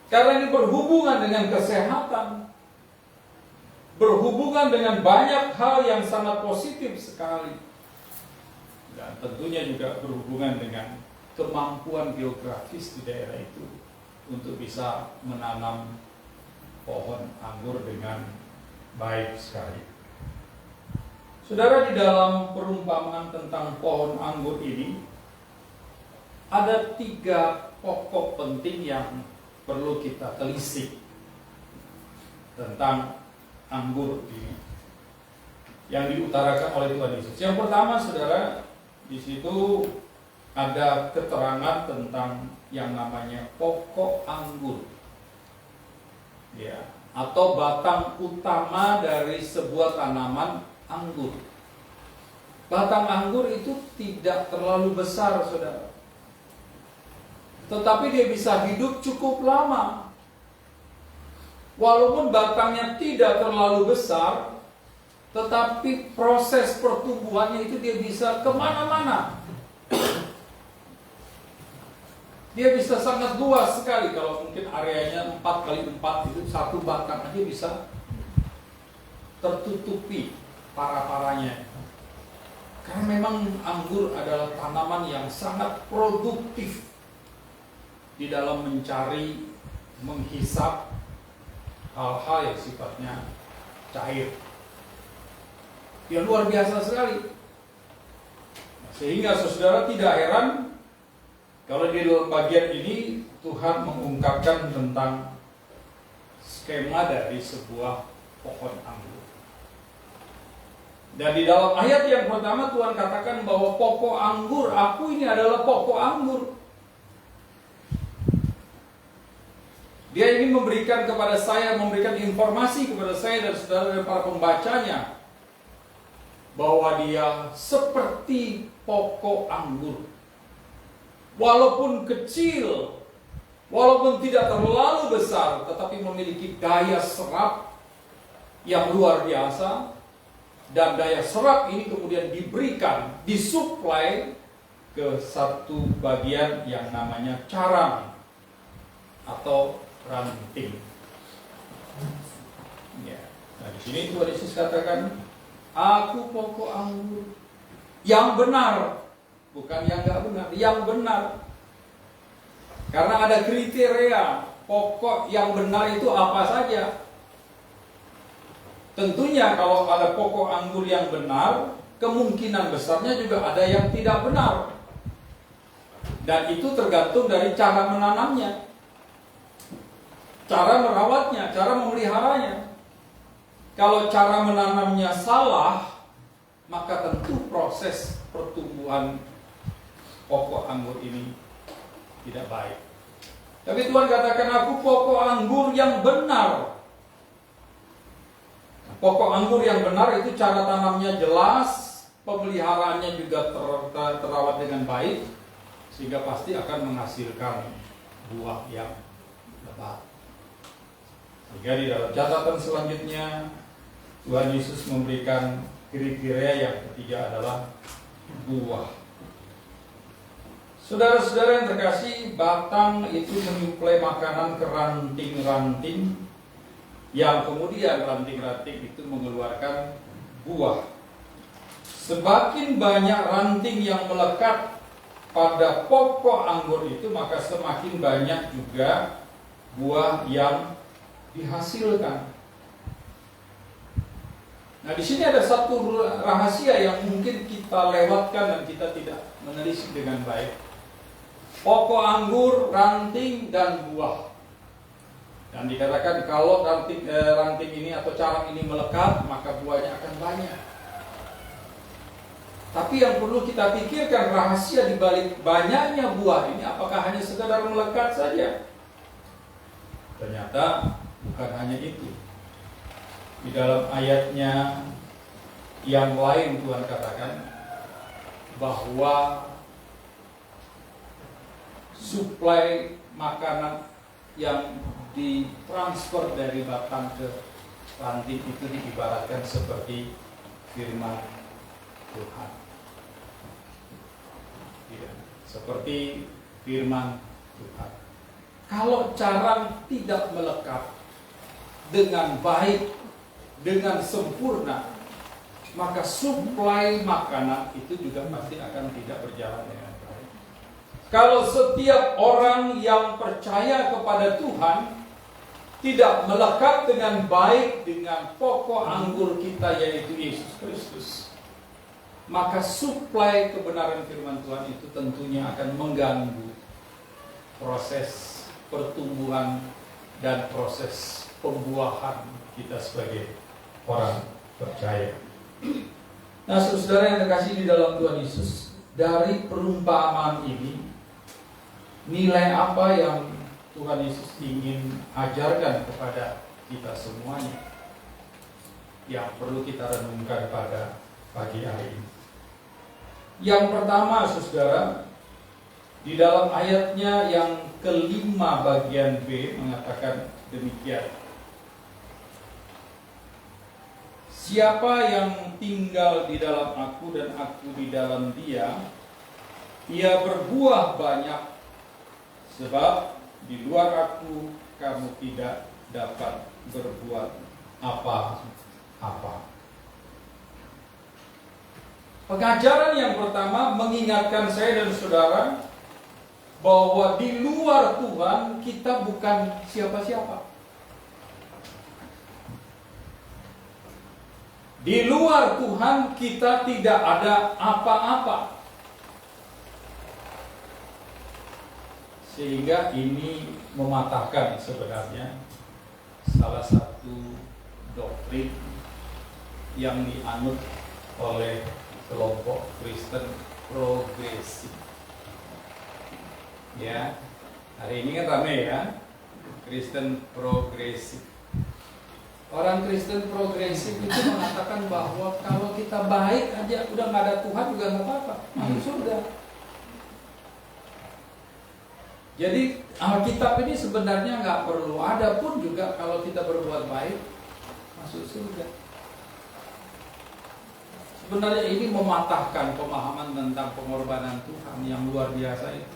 Karena ini berhubungan dengan kesehatan, berhubungan dengan banyak hal yang sangat positif sekali. Dan tentunya juga berhubungan dengan kemampuan geografis di daerah itu untuk bisa menanam pohon anggur dengan baik sekali. Saudara, di dalam perumpamaan tentang pohon anggur ini ada 3 pokok penting yang perlu kita telisik tentang anggur ini yang diutarakan oleh Tuhan Yesus. Yang pertama, saudara, di situ ada keterangan tentang yang namanya pokok anggur, ya, atau batang utama dari sebuah tanaman anggur. Batang anggur itu tidak terlalu besar, saudara, tetapi dia bisa hidup cukup lama. Walaupun batangnya tidak terlalu besar, tetapi proses pertumbuhannya itu dia bisa kemana-mana. Dia bisa sangat luas sekali. Kalau mungkin areanya 4x4 itu, satu batang aja bisa tertutupi para-paranya. Karena memang anggur adalah tanaman yang sangat produktif di dalam mencari, menghisap hal-hal yang sifatnya cair. Yang luar biasa sekali. Sehingga saudara tidak heran kalau di dalam bagian ini Tuhan mengungkapkan tentang skema dari sebuah pohon anggur. Dan di dalam ayat yang pertama Tuhan katakan bahwa pokok anggur, aku ini adalah pokok anggur. Dia ingin memberikan kepada saya, memberikan informasi kepada saya dan saudara dan para pembacanya bahwa dia seperti pokok anggur. walaupun kecil, walaupun tidak terlalu besar, tetapi memiliki daya serap yang luar biasa. Dan daya serap ini kemudian diberikan, disuplai ke satu bagian yang namanya carang atau ranting. Ya. Nah, di sini Tuhan Yesus katakan, aku pokok anggur yang benar, bukan yang nggak benar, yang benar. Karena ada kriteria pokok yang benar itu apa saja. Tentunya kalau ada pokok anggur yang benar, kemungkinan besarnya juga ada yang tidak benar. Dan itu tergantung dari cara menanamnya, cara merawatnya, cara memeliharanya. Kalau cara menanamnya salah, maka tentu proses pertumbuhan pokok anggur ini tidak baik. Tapi Tuhan katakan, aku pokok anggur yang benar. Pokok anggur yang benar itu cara tanamnya jelas, pemeliharaannya juga terawat dengan baik, sehingga pasti akan menghasilkan buah yang lebat. Sehingga di dalam catatan selanjutnya, Tuhan Yesus memberikan kriteria yang ketiga adalah buah. Saudara-saudara yang terkasih, batang itu menyuplai makanan ke ranting-ranting, yang kemudian ranting-ranting itu mengeluarkan buah. Semakin banyak ranting yang melekat pada pokok anggur itu, maka semakin banyak juga buah yang dihasilkan. Nah, di sini ada satu rahasia yang mungkin kita lewatkan dan kita tidak menelisik dengan baik. Pokok anggur, ranting, dan buah. Dan dikatakan kalau ranting ini atau carang ini melekat, maka buahnya akan banyak. Tapi yang perlu kita pikirkan, rahasia di balik banyaknya buah ini, apakah hanya sekadar melekat saja? Ternyata bukan hanya itu. Di dalam ayatnya yang lain Tuhan katakan bahwa suplai makanan yang ditransfer dari batang ke ranting itu diibaratkan seperti firman Tuhan. Ya, seperti firman Tuhan. Kalau carang tidak melekat dengan baik, dengan sempurna, maka suplai makanan itu juga pasti akan tidak berjalan dengan baik. Kalau setiap orang yang percaya kepada Tuhan tidak melekat dengan baik dengan pokok anggur kita, yaitu Yesus Kristus, maka suplai kebenaran firman Tuhan itu tentunya akan mengganggu proses pertumbuhan dan proses pembuahan kita sebagai orang percaya. Nah, saudara yang terkasih di dalam Tuhan Yesus, dari perumpamaan ini, nilai apa yang Tuhan Yesus ingin ajarkan kepada kita semuanya yang perlu kita renungkan pada pagi hari ini? Yang pertama, saudara, di dalam ayatnya yang kelima bagian B mengatakan demikian. Siapa yang tinggal di dalam aku dan aku di dalam dia, ia berbuah banyak, sebab di luar aku kamu tidak dapat berbuat apa-apa. Pengajaran yang pertama mengingatkan saya dan saudara bahwa di luar Tuhan kita bukan siapa-siapa. Di luar Tuhan kita tidak ada apa-apa. Sehingga ini mematahkan sebenarnya salah satu doktrin yang dianut oleh kelompok Kristen progresif. Ya, hari ini kan ramai ya, Kristen progresif. Orang Kristen progresif itu mengatakan bahwa kalau kita baik aja, udah nggak ada Tuhan juga nggak apa-apa, masuk surga. Jadi Alkitab ini sebenarnya nggak perlu ada pun juga kalau kita berbuat baik masuk surga. Sebenarnya ini mematahkan pemahaman tentang pengorbanan Tuhan yang luar biasa itu.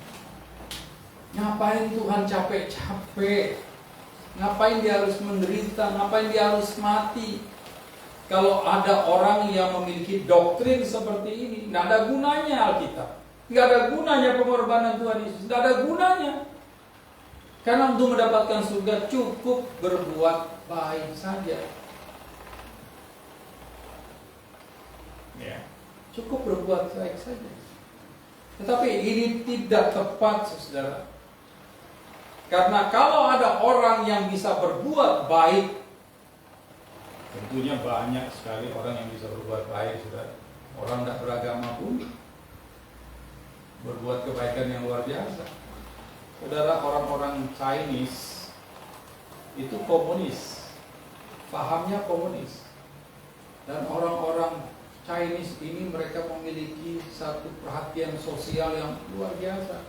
Ngapain Tuhan capek-capek? Ngapain dia harus menderita? Ngapain dia harus mati? Kalau ada orang yang memiliki doktrin seperti ini, nggak ada gunanya Alkitab. Nggak ada gunanya pengorbanan Tuhan Yesus. Nggak ada gunanya. Karena untuk mendapatkan surga cukup berbuat baik saja. Ya, cukup berbuat baik saja. Tetapi ini tidak tepat, saudara. Karena kalau ada orang yang bisa berbuat baik, tentunya banyak sekali orang yang bisa berbuat baik, saudara. Orang tidak beragama pun berbuat kebaikan yang luar biasa. Saudara, orang-orang Chinese itu komunis, pahamnya komunis. Dan orang-orang Chinese ini mereka memiliki satu perhatian sosial yang luar biasa.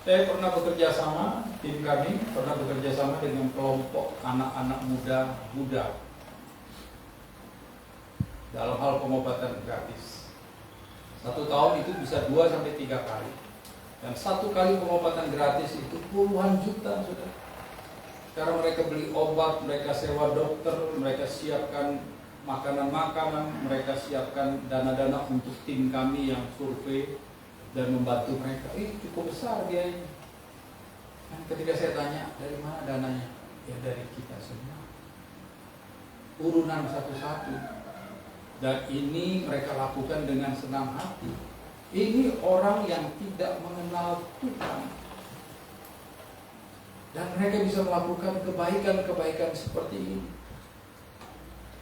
Saya pernah bekerja sama, tim kami pernah bekerja sama dengan kelompok anak-anak muda Buddha dalam hal pengobatan gratis. 1 tahun itu bisa 2-3 kali. Dan 1 kali pengobatan gratis itu puluhan juta, saudara. Karena mereka beli obat, mereka sewa dokter, mereka siapkan makanan-makanan, mereka siapkan dana-dana untuk tim kami yang survei dan membantu mereka. Cukup besar biayanya. Dan ketika saya tanya, dari mana dananya? Ya dari kita semua. Urunan satu-satu. Dan ini mereka lakukan dengan senang hati. Ini orang yang tidak mengenal Tuhan. Dan mereka bisa melakukan kebaikan-kebaikan seperti ini.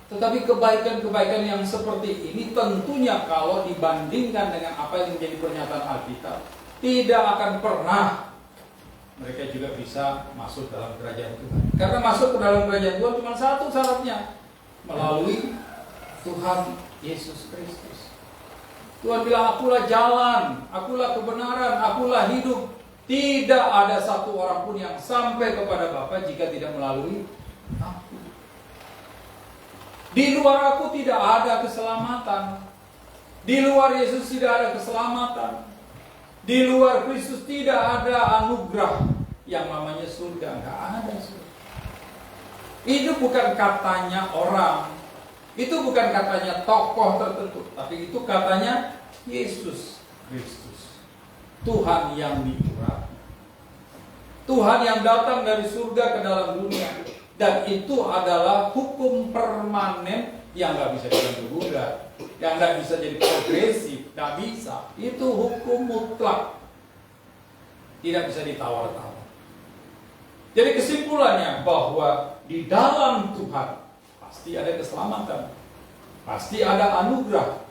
Tetapi kebaikan-kebaikan yang seperti ini tentunya kalau dibandingkan dengan apa yang menjadi pernyataan Alkitab, tidak akan pernah mereka juga bisa masuk dalam kerajaan Tuhan. Karena masuk ke dalam kerajaan Tuhan cuma satu syaratnya, melalui Tuhan Yesus Kristus. Tuhan bilang, akulah jalan, akulah kebenaran, akulah hidup. Tidak ada satu orang pun yang sampai kepada Bapa jika tidak melalui aku. Di luar aku tidak ada keselamatan. Di luar Yesus tidak ada keselamatan. Di luar Kristus tidak ada anugerah yang namanya surga. Nggak ada surga. Itu bukan katanya orang. Itu bukan katanya tokoh tertentu. Tapi itu katanya Yesus Kristus. Tuhan yang diurapi. Tuhan yang datang dari surga ke dalam dunia. Dan itu adalah hukum permanen yang nggak bisa diganggu-gugat, yang nggak bisa jadi progresif, nggak bisa. Itu hukum mutlak, tidak bisa ditawar-tawar. Jadi kesimpulannya bahwa di dalam Tuhan pasti ada keselamatan, pasti ada anugerah,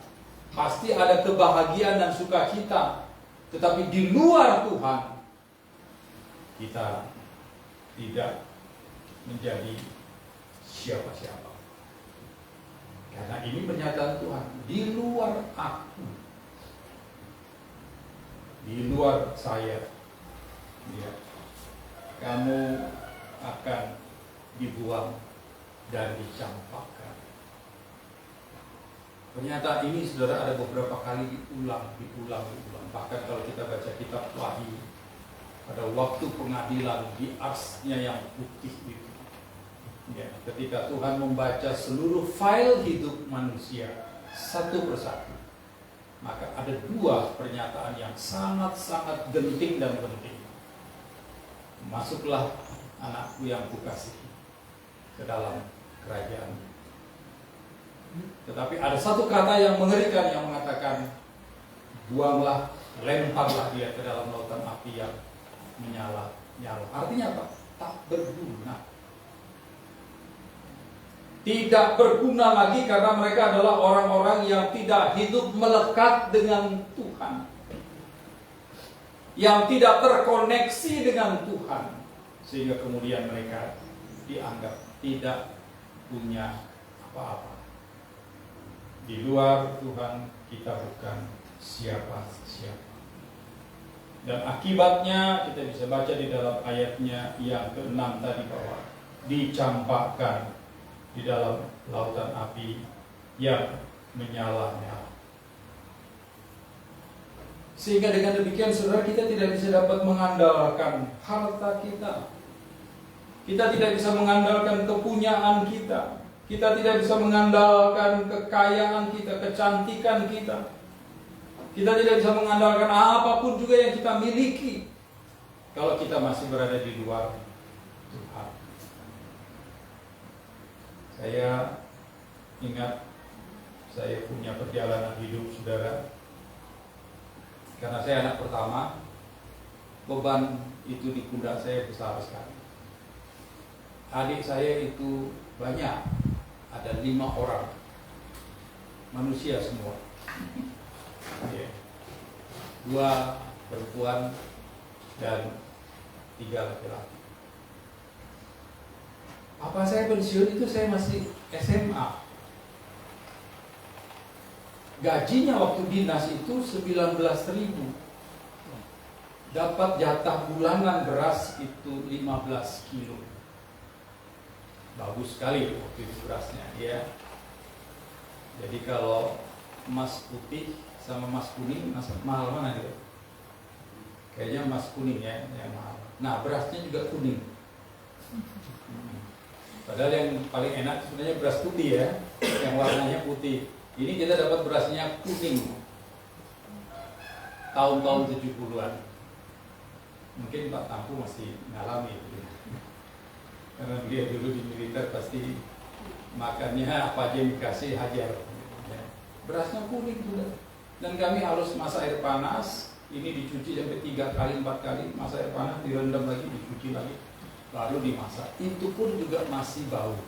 pasti ada kebahagiaan dan sukacita. Tetapi di luar Tuhan kita tidak menjadi siapa-siapa. Karena ini pernyataan Tuhan, di luar aku, di luar saya, ya, kamu akan dibuang dan dicampakkan. Pernyataan ini, saudara, ada beberapa kali diulang. Bahkan kalau kita baca kitab Wahyu, pada waktu pengadilan di arsnya yang putih itu, ya, ketika Tuhan membaca seluruh file hidup manusia satu persatu, maka ada 2 pernyataan yang sangat-sangat genting dan penting. Masuklah anakku yang kukasihi ke dalam kerajaan. Tetapi ada satu kata yang mengerikan yang mengatakan, buanglah, lemparlah dia ke dalam lautan api yang menyala-nyala. Artinya apa? Tak berguna. Tidak berguna lagi karena mereka adalah orang-orang yang tidak hidup melekat dengan Tuhan, yang tidak terkoneksi dengan Tuhan, sehingga kemudian mereka dianggap tidak punya apa-apa. Di luar Tuhan kita bukan siapa-siapa. Dan akibatnya kita bisa baca di dalam ayatnya yang ke-6 tadi bahwa dicampakkan di dalam lautan api yang menyala-nyala. Sehingga dengan demikian saudara, kita tidak bisa dapat mengandalkan harta kita. Kita tidak bisa mengandalkan kepunyaan kita. Kita tidak bisa mengandalkan kekayaan kita, kecantikan kita. Kita tidak bisa mengandalkan apapun juga yang kita miliki kalau kita masih berada di luar Tuhan. Saya ingat saya punya perjalanan hidup, saudara. Karena saya anak pertama, beban itu di pundak saya besar sekali. Adik saya itu banyak, ada 5 orang, manusia semua. 2 perempuan dan 3 laki-laki. Apa saya pensiun itu saya masih SMA. Gajinya waktu dinas itu 19.000. Dapat jatah bulanan beras itu 15 kilo. Bagus sekali waktu itu berasnya, ya. Jadi kalau emas putih sama emas kuning, mahal mana gitu? Kayaknya emas kuning ya yang mahal. Nah, berasnya juga kuning. Padahal yang paling enak sebenarnya beras putih ya, yang warnanya putih. Ini kita dapat berasnya kuning. Tahun-tahun 70-an. Mungkin Pak Tampu masih ngalami itu. Karena dia dulu di militer pasti makannya apa aja yang dikasih hajar. Ya. Berasnya kuning sudah. Dan kami harus masak air panas. Ini dicuci sampai 3 kali, 4 kali. Masak air panas, direndam lagi, dicuci lagi, baru dimasak. Itu pun juga masih bau.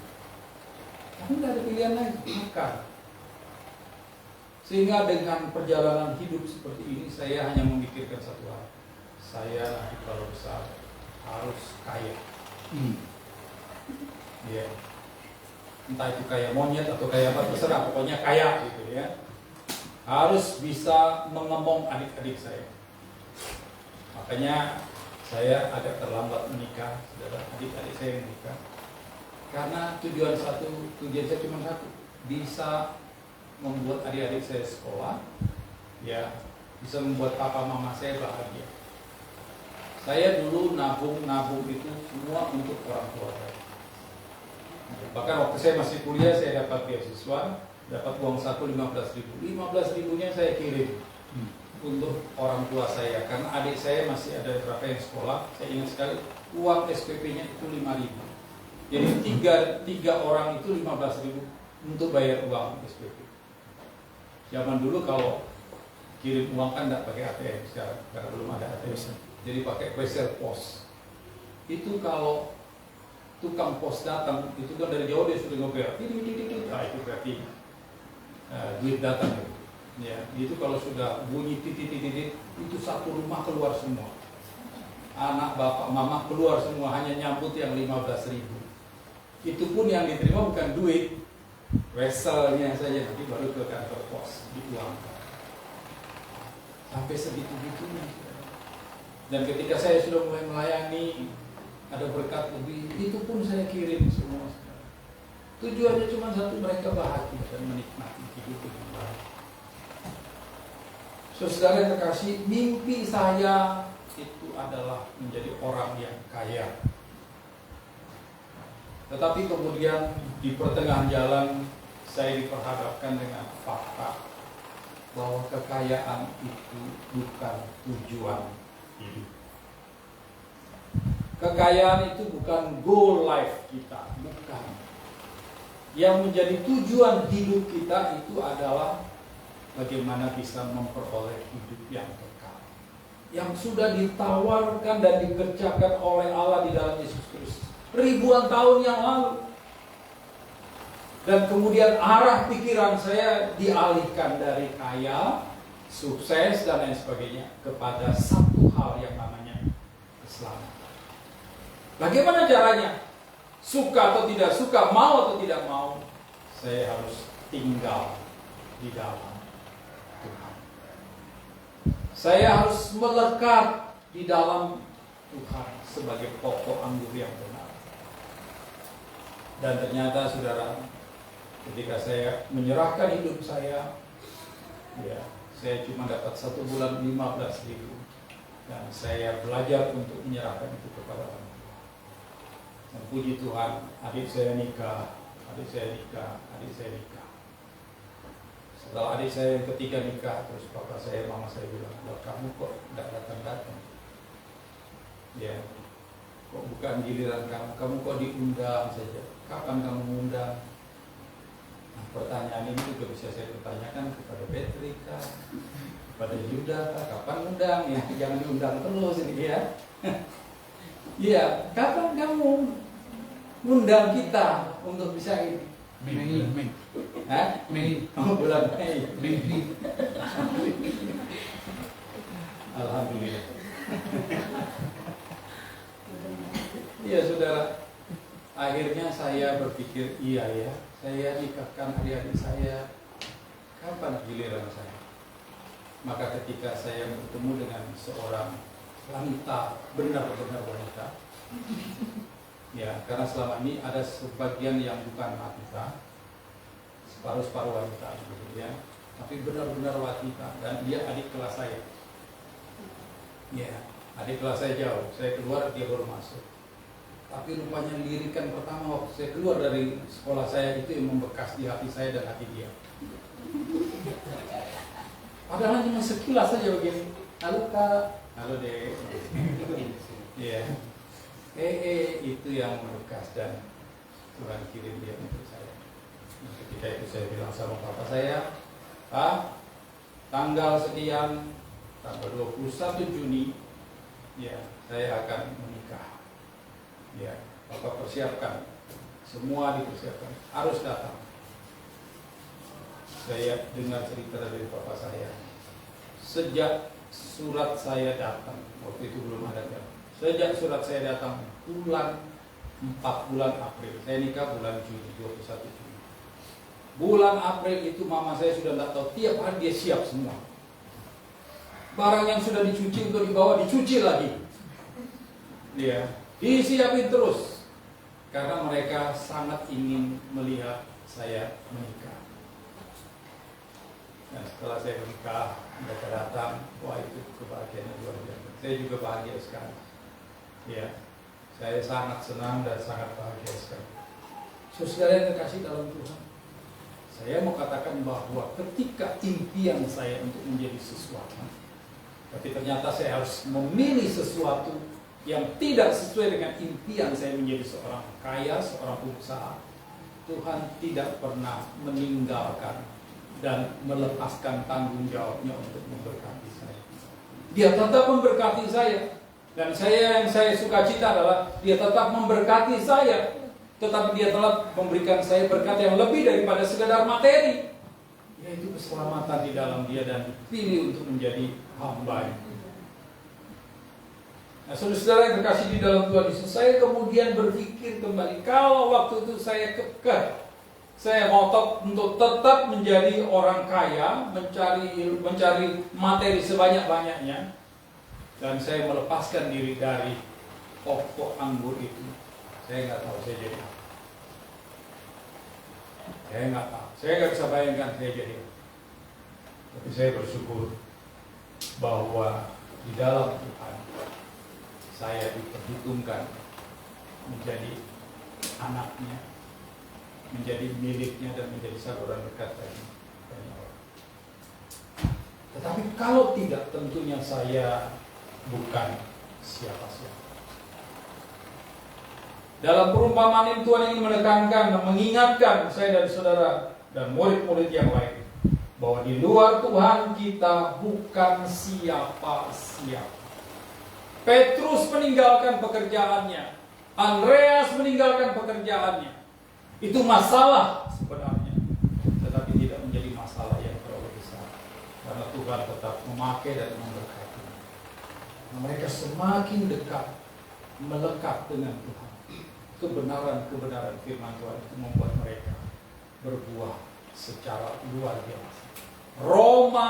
Tapi tidak ada pilihan lain, makan. Sehingga dengan perjalanan hidup seperti ini, saya hanya memikirkan satu hal. Saya nanti kalau besar harus kaya. Ya. Entah itu kaya monyet atau kaya apa, terserah, pokoknya kaya gitu ya. Harus bisa mengemong adik-adik saya. Makanya saya agak terlambat menikah, saudara, adik-adik saya menikah. Karena tujuan saya cuma satu, bisa membuat adik-adik saya sekolah, ya, bisa membuat papa mama saya bahagia. Saya dulu nabung itu semua untuk orang tua saya. Bahkan waktu saya masih kuliah, saya dapat beasiswa, dapat uang saku 15.000. 15.000-nya saya kirim untuk orang tua saya, karena adik saya masih ada berapa yang sekolah. Saya ingat sekali, uang SPP-nya itu 5.000. Jadi tiga orang itu 15.000 untuk bayar uang SPP. Zaman dulu kalau kirim uang kan tidak pakai ATM sekarang, karena belum ada ATM. Jadi pakai wesel pos. Itu kalau tukang pos datang, itu kan dari jauh dia sudah ngobrol. Nah, itu berarti duit datang. Ya, itu kalau sudah bunyi titit, itu satu rumah keluar semua. Anak, bapak, mama keluar semua, hanya nyambut yang 15.000. Itu pun yang diterima bukan duit, weselnya saja, nanti baru ke kantor pos dituangkan. Sampai segitu-gitunya. Dan ketika saya sudah mulai melayani, ada berkat lebih, itu pun saya kirim semua. Tujuannya cuma satu, mereka bahagia dan menikmati hidup dengan baik. Saudara yang terkasih, mimpi saya itu adalah menjadi orang yang kaya. Tetapi kemudian di pertengahan jalan saya diperhadapkan dengan fakta bahwa kekayaan itu bukan tujuan hidup. Kekayaan itu bukan goal life kita, bukan. Yang menjadi tujuan hidup kita itu adalah bagaimana bisa memperoleh hidup yang kekal, yang sudah ditawarkan dan dikerjakan oleh Allah di dalam Yesus Kristus ribuan tahun yang lalu. Dan kemudian arah pikiran saya dialihkan dari kaya, sukses, dan lain sebagainya kepada satu hal yang namanya keselamatan. Bagaimana caranya? Suka atau tidak suka, mau atau tidak mau, saya harus tinggal di dalam Tuhan. Saya harus melekat di dalam Tuhan sebagai pokok anggur yang benar. Dan ternyata saudara, ketika saya menyerahkan hidup saya, ya, saya cuma dapat 1 bulan 15.000. Dan saya belajar untuk menyerahkan itu kepada orang tua. Dan puji Tuhan, adik saya nikah. Setelah adik saya yang ketiga nikah, terus papa saya, mama saya bilang, kamu kok tidak datang-datang? Ya, kok bukan giliran kamu kok diundang saja? Kapan kamu mengundang? Nah, pertanyaan ini juga bisa saya pertanyakan kepada Petrika, kepada Yuda, kapan undang? Ya, jangan diundang terus ini ya. Iya, kapan kamu undang kita untuk bisa ini? Mei. Hah? Mei. Oh, bulan Mei. Mei. Alhamdulillah. Iya saudara, akhirnya saya berpikir, iya ya, saya nikahkan adik-adik saya, kapan giliran saya? Maka ketika saya bertemu dengan seorang wanita, benar-benar wanita, ya, karena selama ini ada sebagian yang bukan wanita, separuh-separuh wanita, gitu ya, tapi benar-benar wanita, dan dia adik kelas saya. Ya, adik kelas saya jauh, saya keluar dia baru masuk. Tapi rupanya lirikan pertama waktu saya keluar dari sekolah saya itu yang membekas di hati saya dan hati dia. Padahal cuma sekilas saja begini. Halo Kak, halo Dek. Iya. Itu yang membekas dan Tuhan kirim dia untuk saya. Nah, ketika itu saya bilang sama papa saya, Pak, tanggal sekian, tanggal 21 Juni, ya, saya akan menikah. Ya, Bapak persiapkan, semua dipersiapkan, harus datang. Saya dengar cerita dari Bapak saya. Sejak surat saya datang, waktu itu belum ada jam. Sejak surat saya datang, 4 bulan April, saya nikah bulan Juni, 21 Juni. Bulan April itu mama saya sudah tidak tahu, tiap hari dia siap semua. Barang yang sudah dicuci untuk dibawa, dicuci lagi. Dia disiapin terus. Karena mereka sangat ingin melihat saya menikah. Dan setelah saya menikah, mereka datang, wah itu kebahagiaan luar biasa. Saya juga bahagia sekali. Ya, saya sangat senang dan sangat bahagia sekali. Saudara yang terkasih dalam Tuhan, saya mau katakan bahwa ketika impian saya untuk menjadi sesuatu, tapi ternyata saya harus memilih sesuatu yang tidak sesuai dengan impian saya menjadi seorang kaya, seorang pengusaha. Tuhan tidak pernah meninggalkan dan melepaskan tanggung jawabnya untuk memberkati saya. Dia tetap memberkati saya. Dan yang saya suka cita adalah dia tetap memberkati saya. Tetapi dia telah memberikan saya berkat yang lebih daripada sekedar materi, yaitu keselamatan di dalam dia dan dipilih untuk menjadi hamba. Nah, saudara yang terkasih di dalam Tuhan Yesus, saya kemudian berpikir kembali, kalau waktu itu saya kekeh, saya ngotot untuk tetap menjadi orang kaya, mencari materi sebanyak-banyaknya, dan saya melepaskan diri dari pokok anggur itu, saya nggak tahu saya jadi apa. Saya nggak tahu, saya nggak bisa bayangkan saya jadi apa. Tapi saya bersyukur bahwa di dalam Tuhan saya diperhitungkan menjadi anaknya, menjadi miliknya dan menjadi saluran berkat bagi orang. Tetapi kalau tidak, tentunya saya bukan siapa-siapa. Dalam perumpamaan ini Tuhan ingin menekankan dan mengingatkan saya dan saudara dan murid-murid yang lain bahwa di luar Tuhan kita bukan siapa-siapa. Petrus meninggalkan pekerjaannya, Andreas meninggalkan pekerjaannya. Itu masalah sebenarnya, tetapi tidak menjadi masalah yang terlalu besar, karena Tuhan tetap memakai dan memberkati. Mereka semakin dekat, melekat dengan Tuhan. Kebenaran-kebenaran firman Tuhan itu membuat mereka berbuah secara luar biasa. Roma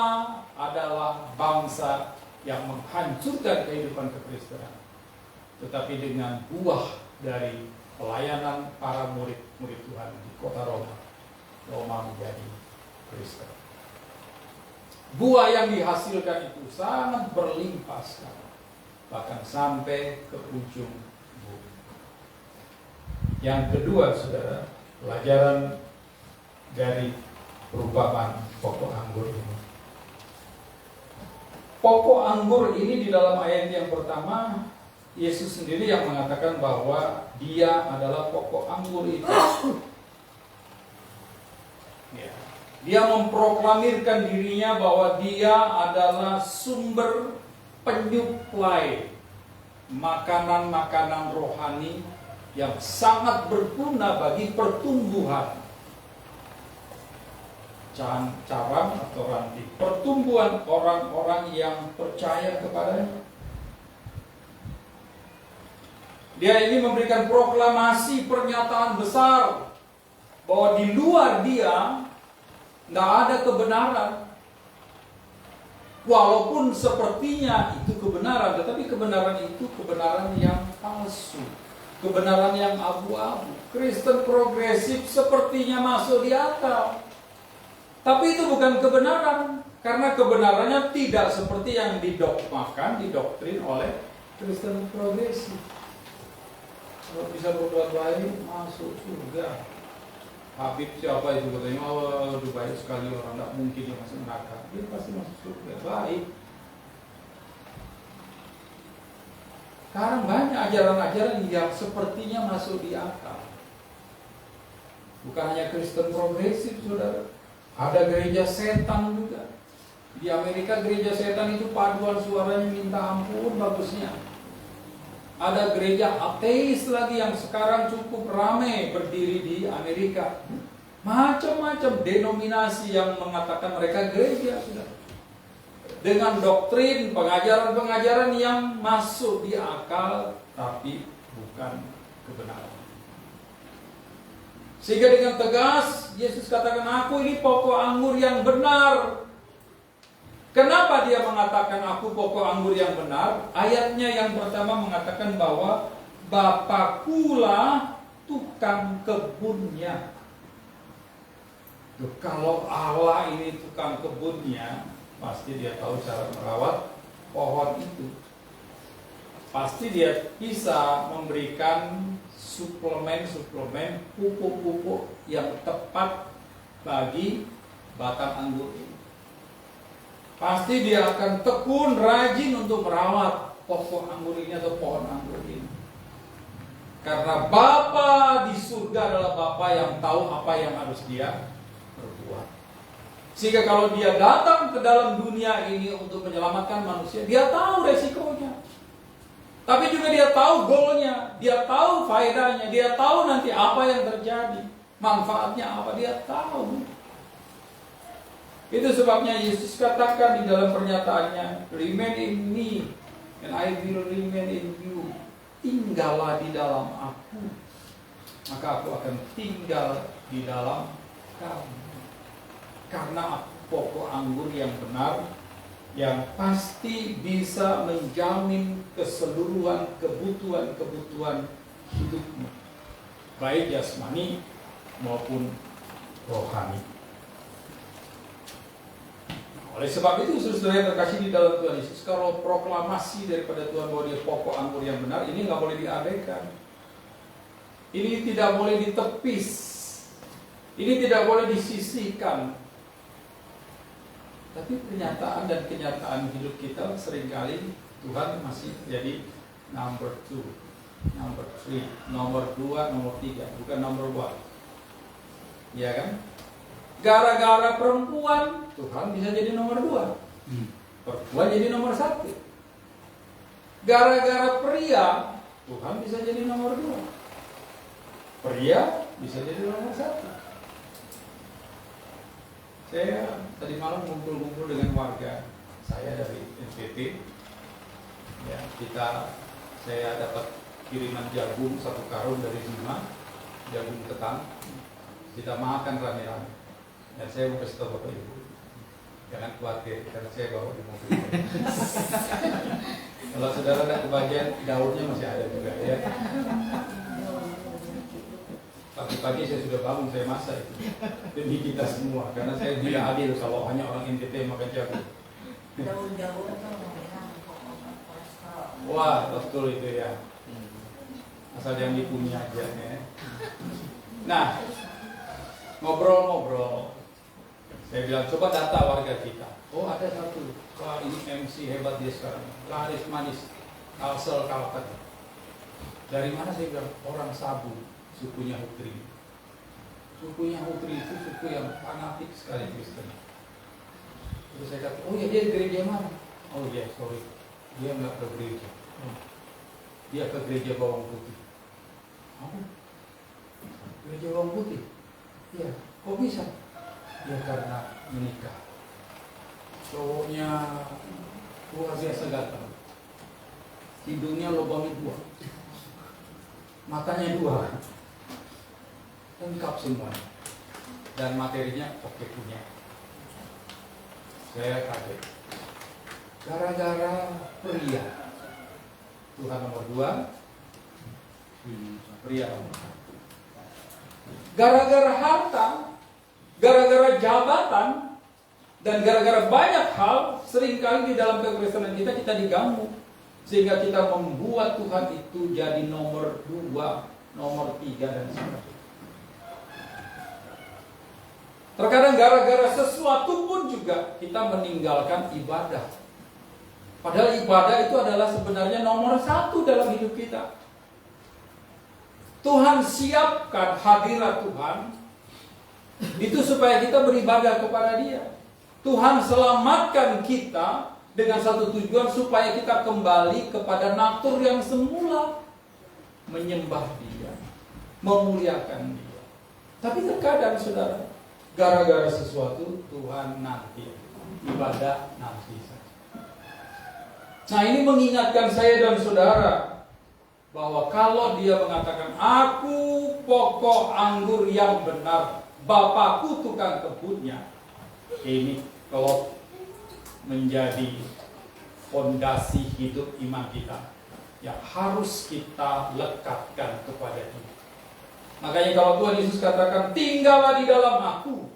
adalah bangsa yang menghancurkan kehidupan kekristenan, tetapi dengan buah dari pelayanan para murid-murid Tuhan di kota Roma, Roma menjadi Kristen. Buah yang dihasilkan itu sangat berlimpah sekali, bahkan sampai ke ujung bumi. Yang kedua, saudara, pelajaran dari perumpamaan pokok anggur ini. Pokok anggur ini di dalam ayat yang pertama, Yesus sendiri yang mengatakan bahwa Dia adalah pokok anggur itu. Ya. Dia memproklamirkan dirinya bahwa Dia adalah sumber penyuplai makanan-makanan rohani yang sangat berguna bagi pertumbuhan cabang atau ranting, pertumbuhan orang-orang yang percaya kepadanya. Dia ini memberikan proklamasi, pernyataan besar bahwa di luar Dia tidak ada kebenaran. Walaupun sepertinya itu kebenaran, tetapi kebenaran itu kebenaran yang palsu, kebenaran yang abu-abu. Kristen progresif sepertinya masuk di akal, tapi itu bukan kebenaran, karena kebenarannya tidak seperti yang didogmakan, didoktrin oleh Kristen progresif. Kalau bisa berbuat baik, masuk surga. Habib siapa itu katanya, oh baik sekali orang, tidak mungkin dia masuk neraka. Dia pasti masuk surga, baik. Sekarang banyak ajaran-ajaran yang sepertinya masuk di akal. Bukan hanya Kristen progresif, saudara. Ada gereja setan juga. Di Amerika gereja setan itu paduan suaranya minta ampun bagusnya. Ada gereja ateis lagi yang sekarang cukup ramai berdiri di Amerika. Macam-macam denominasi yang mengatakan mereka gereja, sudah. Dengan doktrin, pengajaran-pengajaran yang masuk di akal, tapi bukan kebenaran. Sehingga dengan tegas Yesus katakan, aku ini pokok anggur yang benar. Kenapa Dia mengatakan aku pokok anggur yang benar? Ayatnya yang pertama mengatakan bahwa Bapakkulah tukang kebunnya. Tuh, kalau Allah ini tukang kebunnya, pasti Dia tahu cara merawat pohon itu. Pasti Dia bisa memberikan suplemen-suplemen, pupuk-pupuk yang tepat bagi batang anggur ini. Pasti Dia akan tekun, rajin untuk merawat pokok anggur ini atau pohon anggur ini. Karena Bapa di surga adalah Bapa yang tahu apa yang harus Dia perbuat. Sehingga kalau Dia datang ke dalam dunia ini untuk menyelamatkan manusia, Dia tahu resikonya. Tapi juga Dia tahu goalnya, Dia tahu faedahnya, Dia tahu nanti apa yang terjadi, manfaatnya apa, Dia tahu. Itu sebabnya Yesus katakan di dalam pernyataannya, remain in me, and I will remain in you. Tinggallah di dalam aku, maka aku akan tinggal di dalam kamu. Karena aku pokok anggur yang benar, yang pasti bisa menjamin keseluruhan kebutuhan-kebutuhan hidupmu, baik jasmani maupun rohani. Oleh sebab itu, saudara yang terkasih di dalam Tuhan Yesus, kalau proklamasi daripada Tuhan bahwa Dia pokok anggur yang benar, ini nggak boleh diabaikan. Ini tidak boleh ditepis. Ini tidak boleh disisihkan. Tapi pernyataan dan kenyataan hidup kita seringkali Tuhan masih jadi number 2, number 3, nomor 2, nomor 3, bukan number 1. Ya kan? Gara-gara perempuan Tuhan bisa jadi nomor 2, perempuan jadi nomor 1. Gara-gara pria Tuhan bisa jadi nomor 2, pria bisa jadi nomor 1. Saya tadi malam kumpul-kumpul dengan warga saya dari NTT. Ya, saya dapat kiriman jagung 1 karung dari Zima, jagung ketan. Kita makan rame-rame. Dan saya mau kasih tahu Bapak Ibu. Jangan khawatir, karena saya bawa di mobil. Kalau saudara tidak kebagian, daunnya masih ada juga ya. Pagi-pagi saya sudah bangun, saya masak itu demi kita semua, karena saya tidak adil kalau hanya orang NTT makan jagung. Daun-daun Wah, betul itu ya. Asal yang dipunya aja ya. Nah, ngobrol-ngobrol. Saya bilang, coba data warga kita. Oh, ada satu. Wah, ini MC hebat dia sekarang. Laris manis. Kalsel Kalkat. Dari mana saya bilang? Orang Sabu. Sukunya Hutri. Sukunya Hutri itu suku yang fanatik sekali Kristen. Terus saya kata, oh ya dia di gereja mana? Oh iya, sorry. Dia nggak ke gereja. Dia ke gereja Bawang Putih. Oh, gereja Bawang Putih? Iya, kok bisa? Ya karena menikah. Cowoknya luar biasa ganteng. Hidungnya lubangnya 2. Matanya 2. Lengkap semua. Dan materinya oke punya. Saya kaget. Gara-gara pria. Tuhan nomor 2. Pria nomor 1. Gara-gara harta, gara-gara jabatan, dan gara-gara banyak hal, seringkali di dalam kekristenan kita diganggu. Sehingga kita membuat Tuhan itu jadi nomor 2, nomor 3, dan sebagainya. Terkadang gara-gara sesuatu pun juga kita meninggalkan ibadah. Padahal ibadah itu adalah sebenarnya nomor 1 dalam hidup kita. Tuhan siapkan hadirat Tuhan itu supaya kita beribadah kepada Dia. Tuhan selamatkan kita dengan satu tujuan supaya kita kembali kepada natur yang semula, menyembah Dia, memuliakan Dia. Tapi terkadang saudara, gara-gara sesuatu Tuhan nanti, ibadah nanti saja. Nah, ini mengingatkan saya dan saudara bahwa kalau dia mengatakan, aku pokok anggur yang benar, Bapakku tukang kebunnya, ini kalau menjadi fondasi hidup iman kita yang harus kita lekatkan kepada Dia. Makanya kalau Tuhan Yesus katakan, tinggallah di dalam aku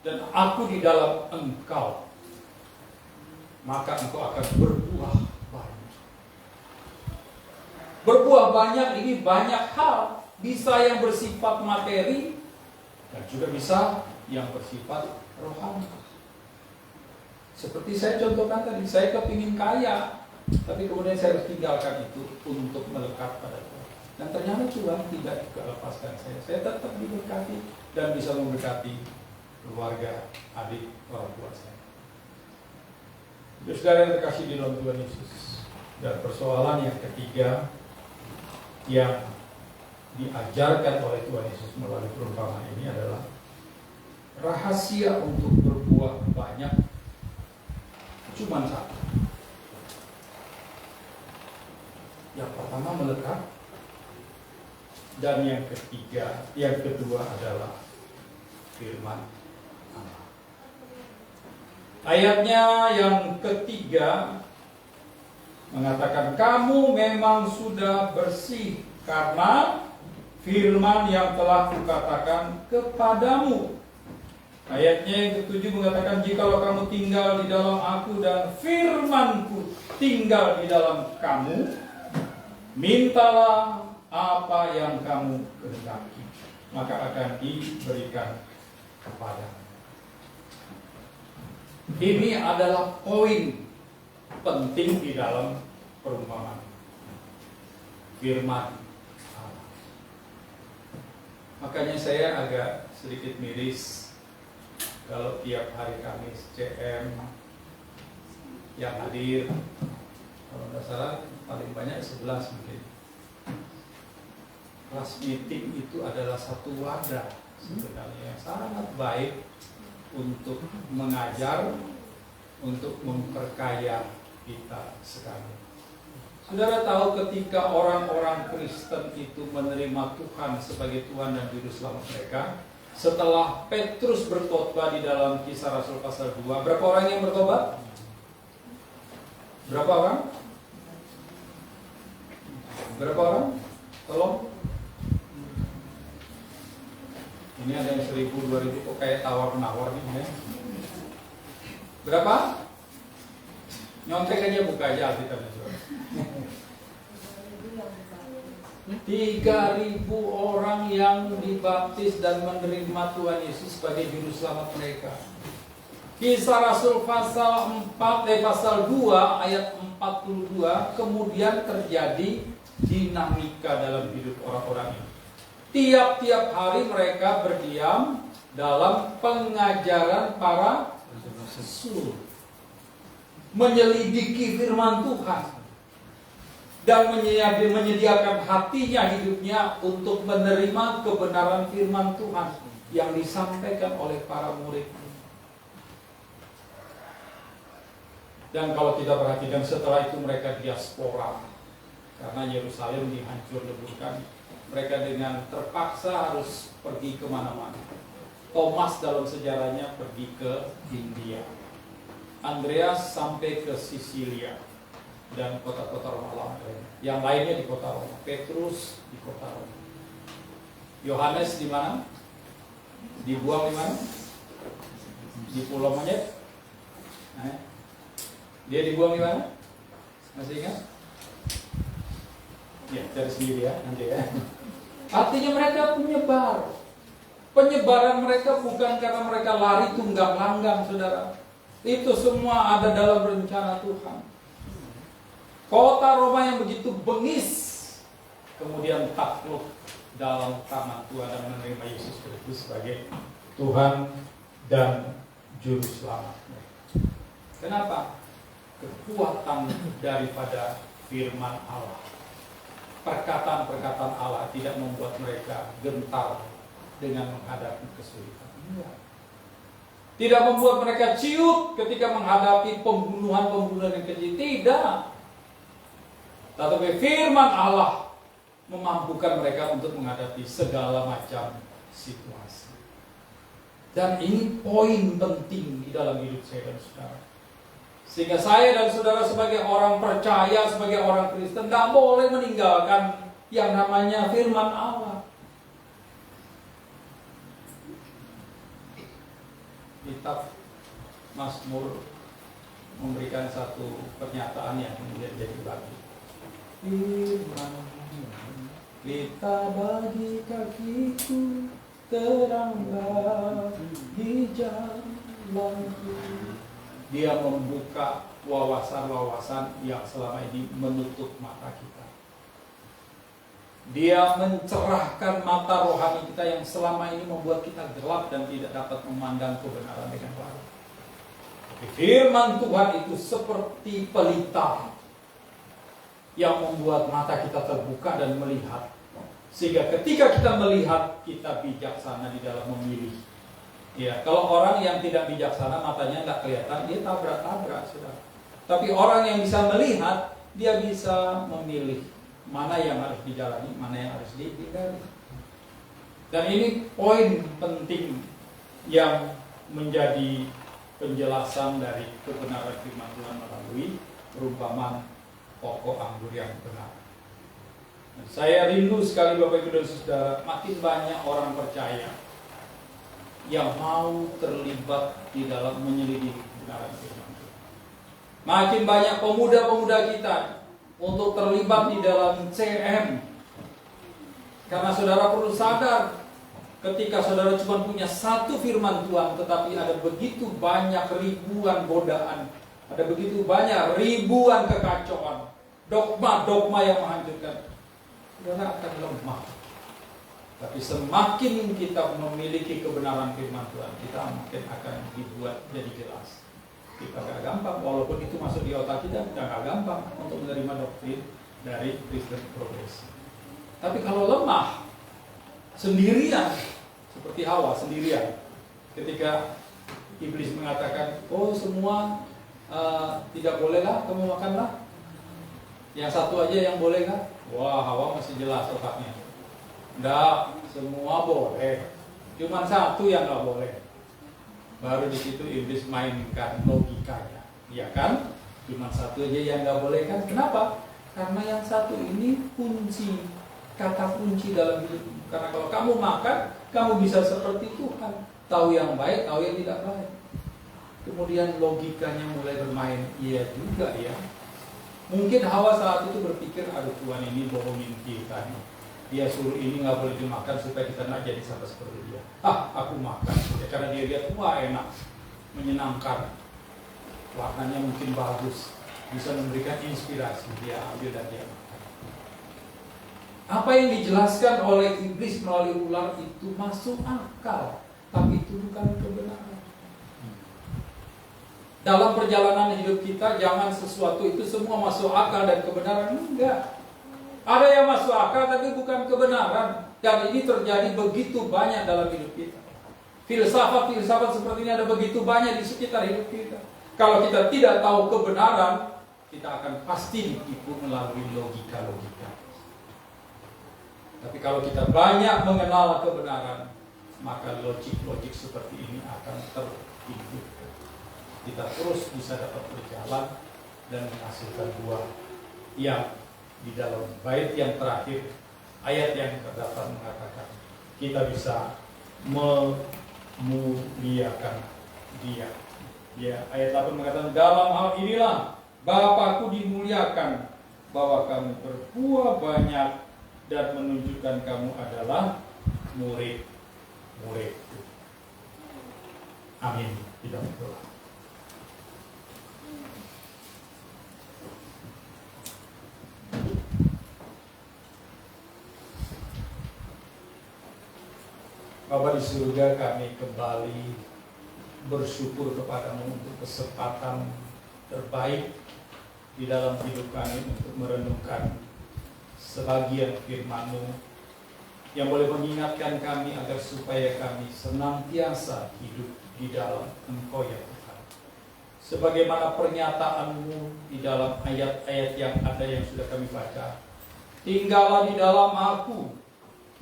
dan aku di dalam engkau, maka engkau akan berbuah banyak. Berbuah banyak ini banyak hal. Bisa yang bersifat materi dan juga bisa yang bersifat rohani. Seperti saya contohkan tadi, saya kepingin kaya, tapi kemudian saya harus tinggalkan itu untuk melekat pada Tuhan. Dan ternyata Tuhan tidak juga lepaskan saya. Saya tetap diberkati dan bisa memberkati keluarga, adik, orang tua saya. Saudara yang terkasih di dalam Tuhan Yesus. Dan persoalan yang ketiga yang diajarkan oleh Tuhan Yesus melalui perumpamaan ini adalah rahasia untuk berbuah banyak cuma 1. Yang pertama melekat, dan yang kedua adalah firman Allah. Ayatnya yang ketiga mengatakan, kamu memang sudah bersih karena firman yang telah kukatakan kepadamu. Ayatnya yang ketujuh mengatakan, jikalau kamu tinggal di dalam aku dan firmanku tinggal di dalam kamu, mintalah apa yang kamu kehendaki, maka akan diberikan kepadamu. Ini adalah poin penting di dalam perumpamaan firman Allah. Makanya saya agak sedikit miris kalau tiap hari Kamis CM yang hadir, kalau nggak salah paling banyak 11 mungkin. Kelas meeting itu adalah satu wadah sebenarnya yang sangat baik untuk mengajar, untuk memperkaya kita sekali. Saudara tahu ketika orang-orang Kristen itu menerima Tuhan sebagai Tuhan dan Juru Selamat mereka, Setelah Petrus berkhotbah di dalam Kisah Rasul pasal 2, berapa orang yang bertobat? Berapa orang? Berapa orang? Tolong. Ini ada yang 1000, 2000, kok kayak tawar-menawar nih ya. Berapa? Nyontek aja, buka aja Alkitabnya. 3.000 orang yang dibaptis dan menerima Tuhan Yesus sebagai juru selamat mereka. Kisah Rasul pasal 2 ayat 42, kemudian terjadi dinamika dalam hidup orang-orang ini. Tiap-tiap hari mereka berdiam dalam pengajaran para rasul, menyelidiki firman Tuhan, dan menyediakan hatinya, hidupnya untuk menerima kebenaran firman Tuhan yang disampaikan oleh para murid. Dan kalau kita perhatikan, setelah itu mereka diaspora karena Yerusalem dihancur-leburkan. Mereka dengan terpaksa harus pergi kemana-mana. Thomas dalam sejarahnya pergi ke India, Andreas sampai ke Sisilia dan kota-kota Roma lainnya. Yang lainnya di kota Roma. Petrus di kota Roma. Yohanes di mana? Dibuang di mana? Di Pulau Monyet. Dia dibuang di mana? Masih ingat? Ya, cari sendiri ya nanti ya. Artinya mereka penyebar. Penyebaran mereka bukan karena mereka lari tunggang langgang, saudara. Itu semua ada dalam rencana Tuhan. Kota Roma yang begitu bengis kemudian takluk dalam tangan Tuhan dan menerima Yesus Kristus sebagai Tuhan dan Juru Selamat. Kenapa? Kekuatan daripada firman Allah. Perkataan-perkataan Allah tidak membuat mereka gentar dengan menghadapi kesulitan. Tidak membuat mereka ciut ketika menghadapi pembunuhan-pembunuhan yang keji. Tidak. Tetapi firman Allah memampukan mereka untuk menghadapi segala macam situasi. Dan ini poin penting di dalam hidup saya dan saudara. Sehingga saya dan saudara sebagai orang percaya, sebagai orang Kristen, tidak boleh meninggalkan yang namanya firman Allah. Kitab Mazmur memberikan satu pernyataan yang kemudian jadi bagi. Firman kita bagi kakiku, teranglah di jalanku. Dia membuka wawasan-wawasan yang selama ini menutup mata kita. Dia mencerahkan mata rohani kita yang selama ini membuat kita gelap dan tidak dapat memandang kebenaran dengan baik. Firman Tuhan itu seperti pelita yang membuat mata kita terbuka dan melihat. Sehingga ketika kita melihat, kita bijaksana di dalam memilih. Ya, kalau orang yang tidak bijaksana, matanya nggak kelihatan, dia tabrak-tabrak, saudara. Tapi orang yang bisa melihat, dia bisa memilih mana yang harus dijalani, mana yang harus ditinggali. Dan ini poin penting yang menjadi penjelasan dari kebenaran firman Tuhan melalui perumpamaan pokok anggur yang benar. Saya rindu sekali Bapak Ibu dan Saudara, makin banyak orang percaya yang mau terlibat di dalam menyelidiki kebenaran firman Tuhan. Makin banyak pemuda-pemuda kita untuk terlibat di dalam CM. Karena saudara perlu sadar, ketika saudara cuma punya satu firman Tuhan, tetapi ada begitu banyak ribuan godaan, ada begitu banyak ribuan kekacauan, dogma-dogma yang menghancurkan, saudara akan lemah. Tapi semakin kita memiliki kebenaran firman Tuhan, kita makin akan dibuat jadi jelas. Kita gak gampang, walaupun itu masuk di otak kita gak gampang untuk menerima doktrin dari Kristen progresif. Tapi kalau lemah, sendirian, seperti Hawa sendirian, ketika iblis mengatakan, oh semua tidak bolehlah kamu makanlah, yang satu aja yang boleh kan? Wah, Hawa masih jelas otaknya. Enggak, semua boleh. Cuma satu yang nggak boleh. Baru di situ iblis mainkan logikanya, ya kan? Cuma satu aja yang nggak boleh kan? Kenapa? Karena yang satu ini kunci, kata kunci dalam hidup. Karena kalau kamu makan, kamu bisa seperti Tuhan, tahu yang baik, tahu yang tidak baik. Kemudian logikanya mulai bermain, iya juga ya. Mungkin Hawa saat itu berpikir, aduh Tuhan ini bohongin kita nih. Dia suruh ini nggak boleh dimakan supaya kita nggak jadi sama seperti dia. Aku makan ya, karena dia lihat wah enak, menyenangkan, warnanya mungkin bagus, bisa memberikan inspirasi. Dia ambil dan dia makan. Apa yang dijelaskan oleh iblis melalui ular itu masuk akal, tapi itu bukan kebenaran. Dalam perjalanan hidup kita jangan sesuatu itu semua masuk akal dan kebenaran, enggak. Ada yang masuk akal tapi bukan kebenaran. Dan ini terjadi begitu banyak dalam hidup kita. Filsafat-filsafat seperti ini ada begitu banyak di sekitar hidup kita. Kalau kita tidak tahu kebenaran, kita akan pasti ditipu melalui logika-logika. Tapi kalau kita banyak mengenal kebenaran, maka logik-logik seperti ini akan terhidupkan. Kita terus bisa dapat berjalan dan menghasilkan buah yang di dalam bait yang terakhir, ayat yang terdapat mengatakan kita bisa memuliakan Dia. Ya, ayat 8 mengatakan dalam hal inilah Bapakku dimuliakan, bahwa kamu berbuah banyak dan menunjukkan kamu adalah murid-murid. Amin. Kita berdoa. Bapa di surga, kami kembali bersyukur kepadamu untuk kesempatan terbaik di dalam hidup kami untuk merenungkan sebagian firman-Mu yang boleh mengingatkan kami agar supaya kami senantiasa hidup di dalam Engkau ya Tuhan. Sebagaimana pernyataan-Mu di dalam ayat-ayat yang ada yang sudah kami baca, tinggallah di dalam Aku,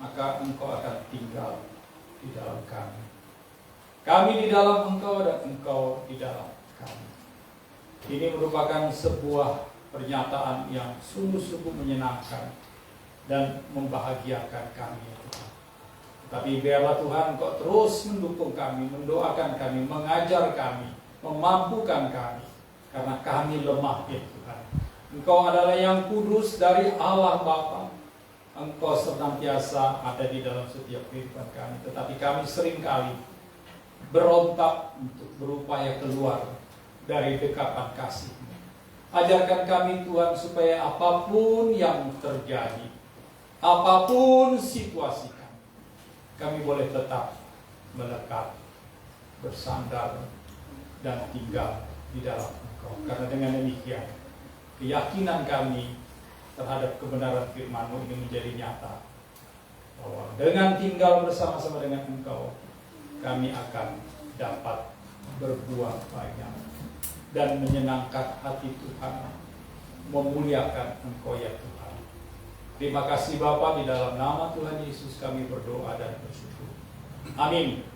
maka Engkau akan tinggal di dalam kami. Kami di dalam Engkau dan Engkau di dalam kami. Ini merupakan sebuah pernyataan yang sungguh-sungguh menyenangkan dan membahagiakan kami, Tuhan. Tapi biarlah Tuhan Engkau terus mendukung kami, mendoakan kami, mengajar kami, memampukan kami, karena kami lemah ya Tuhan. Engkau adalah yang kudus dari Allah Bapa. Engkau senantiasa ada di dalam setiap kehidupan kami, tetapi kami seringkali berontak untuk berupaya keluar dari dekapan kasih-Mu. Ajarkan kami Tuhan supaya apapun yang terjadi, apapun situasi kami boleh tetap melekat, bersandar, dan tinggal di dalam Engkau. Karena dengan demikian, keyakinan kami terhadap kebenaran firman-Mu ini menjadi nyata, bahwa dengan tinggal bersama-sama dengan Engkau, kami akan dapat berbuah banyak dan menyenangkan hati Tuhan, memuliakan Engkau ya Tuhan. Terima kasih Bapa, di dalam nama Tuhan Yesus kami berdoa dan bersyukur. Amin.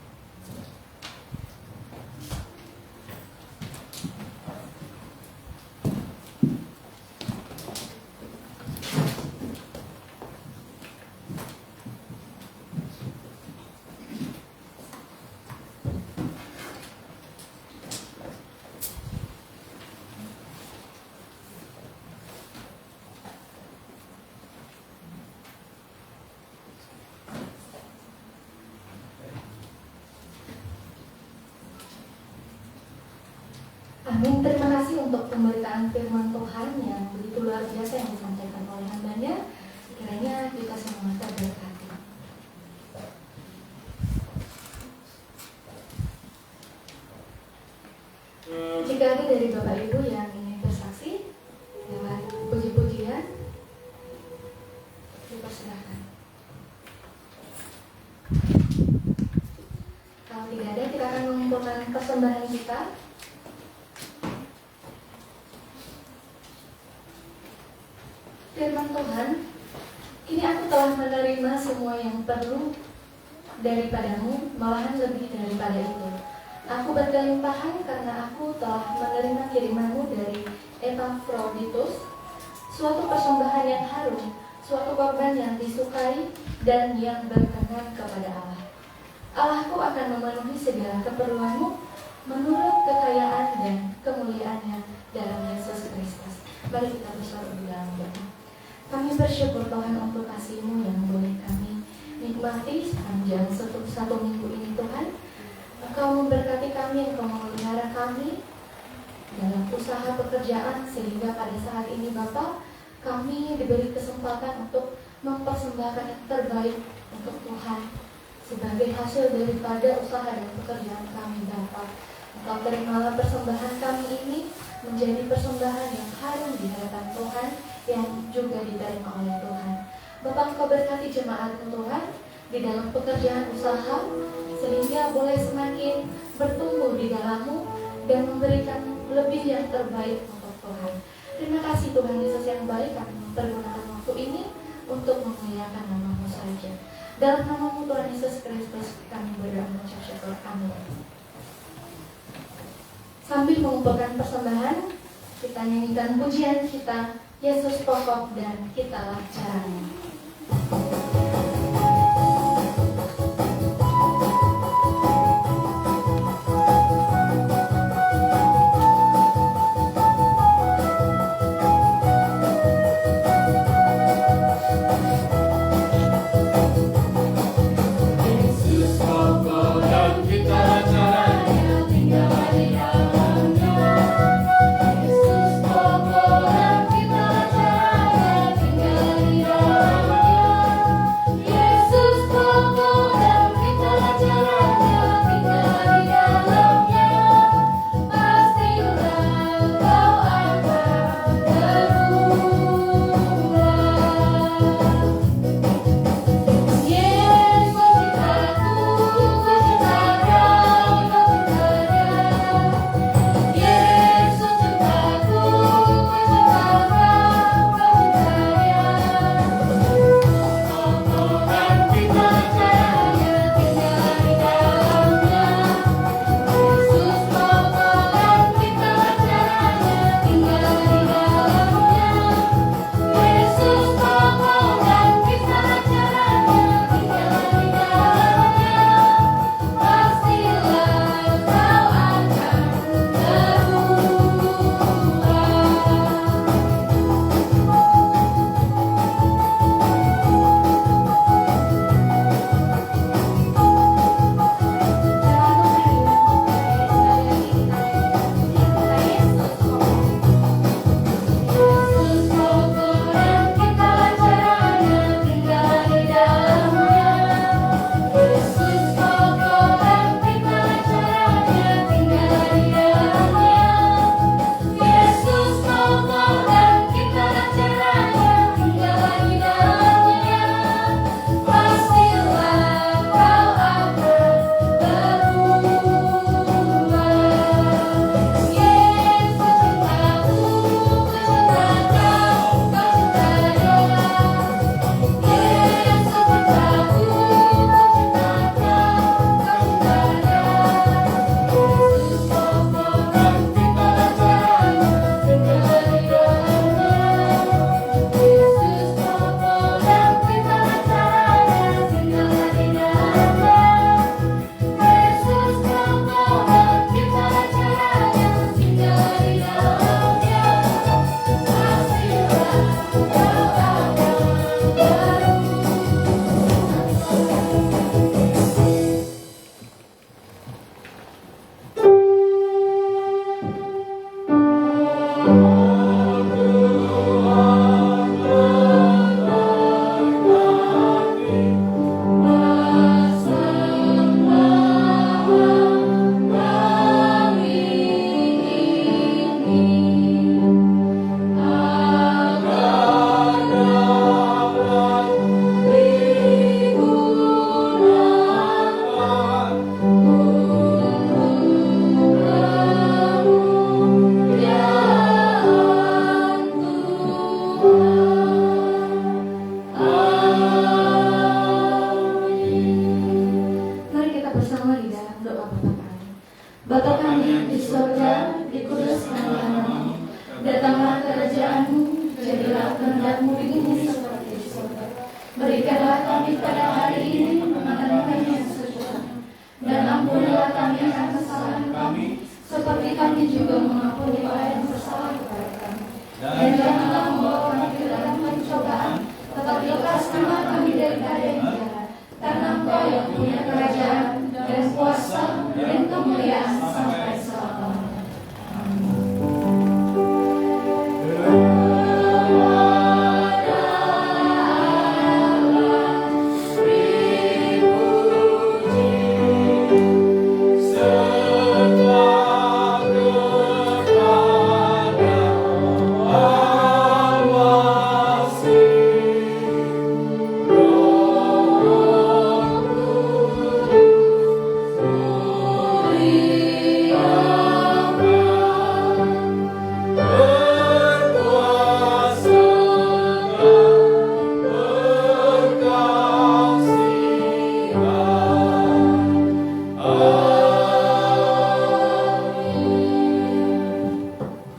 Amin. Terima kasih untuk pemberitaan firman Tuhan yang begitu luar biasa yang disampaikan oleh hambanya. Kiranya kita semua terberkati. Jika ada dari Bapak Ibu yang ingin bersaksi lewat puji-pujian, dipersilakan. Kalau tidak ada, kita akan mengumpulkan persembahan kita. Firman Tuhan, kini aku telah menerima semua yang perlu daripadamu, malahan lebih daripada itu. Aku berkelimpahan karena aku telah menerima kirimanmu dari Epafroditus, suatu persembahan yang harum, suatu korban yang disukai dan yang berkenan kepada Allah. Allahku akan memenuhi segala keperluanmu menurut kekayaan dan kemuliaannya dalam Yesus Kristus. Mari kita bersorak di dalam doa. Kami bersyukur Tuhan untuk kasih-Mu yang boleh kami nikmati sepanjang satu minggu ini Tuhan. Engkau memberkati kami, Engkau memelihara kami dalam usaha pekerjaan, sehingga pada saat ini Bapa, kami diberi kesempatan untuk mempersembahkan yang terbaik untuk Tuhan sebagai hasil daripada usaha dan pekerjaan kami Bapa. Engkau terimalah persembahan kami ini menjadi persembahan yang harum di hadapan Tuhan, yang juga diterima oleh Tuhan. Bapa, Engkau berkati jemaat-Mu Tuhan di dalam pekerjaan usaha, sehingga boleh semakin bertumbuh di dalam-Mu dan memberikan lebih yang terbaik untuk Tuhan. Terima kasih Tuhan Yesus yang baik, kami mempergunakan waktu ini untuk memuliakan nama-Mu saja. Dalam nama-Mu Tuhan Yesus Kristus kami berdoa mengucap syukur. Amin. Sambil mengumpulkan persembahan, kita nyanyikan pujian kita, Yesus pokok dan kitalah caranya. Yesus pokok dan kita caranya, tinggal di dalam bersama-sama di dalam doa Bapa kami. Bapa kami yang di surga, dikuduskanlah namamu, datanglah kerajaan-Mu, jadilah kehendak-Mu di bumi seperti di surga. Berikanlah kami pada hari ini makanan kami yang secukupnya, dan ampunilah kami akan kesalahan kami, seperti kami juga mengampuni orang yang bersalah kepada kami. Dan janganlah membawa kami ke dalam pencobaan, tetapi lepaskanlah kami daripada yang jahat. Karena Engkau yang punya kerajaan dan kuasa dan kemuliaan sampai selama-lamanya.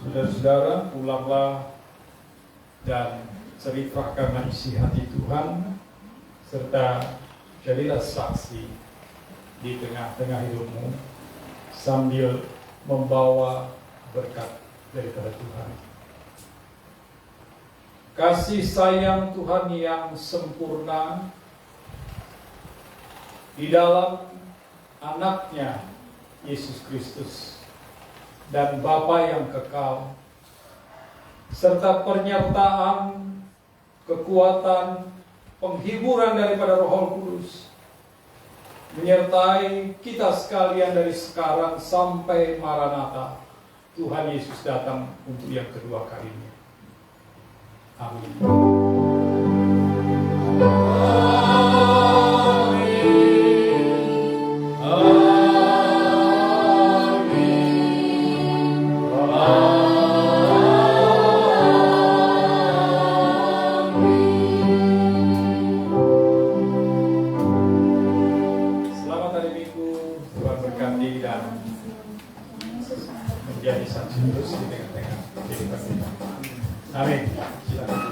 Saudara-saudara, pulanglah dan ceritakanlah isi hati Tuhan, serta jadilah saksi di tengah-tengah hidupmu sambil membawa berkat daripada Tuhan. Kasih sayang Tuhan yang sempurna di dalam anaknya Yesus Kristus dan Bapa yang kekal, serta penyertaan, kekuatan, penghiburan daripada Roh Kudus, menyertai kita sekalian dari sekarang sampai Maranatha, Tuhan Yesus datang untuk yang kedua kalinya. Amin. Menjadi saksi terus di tengah-tengah kehidupan kita. Amin. Silakan.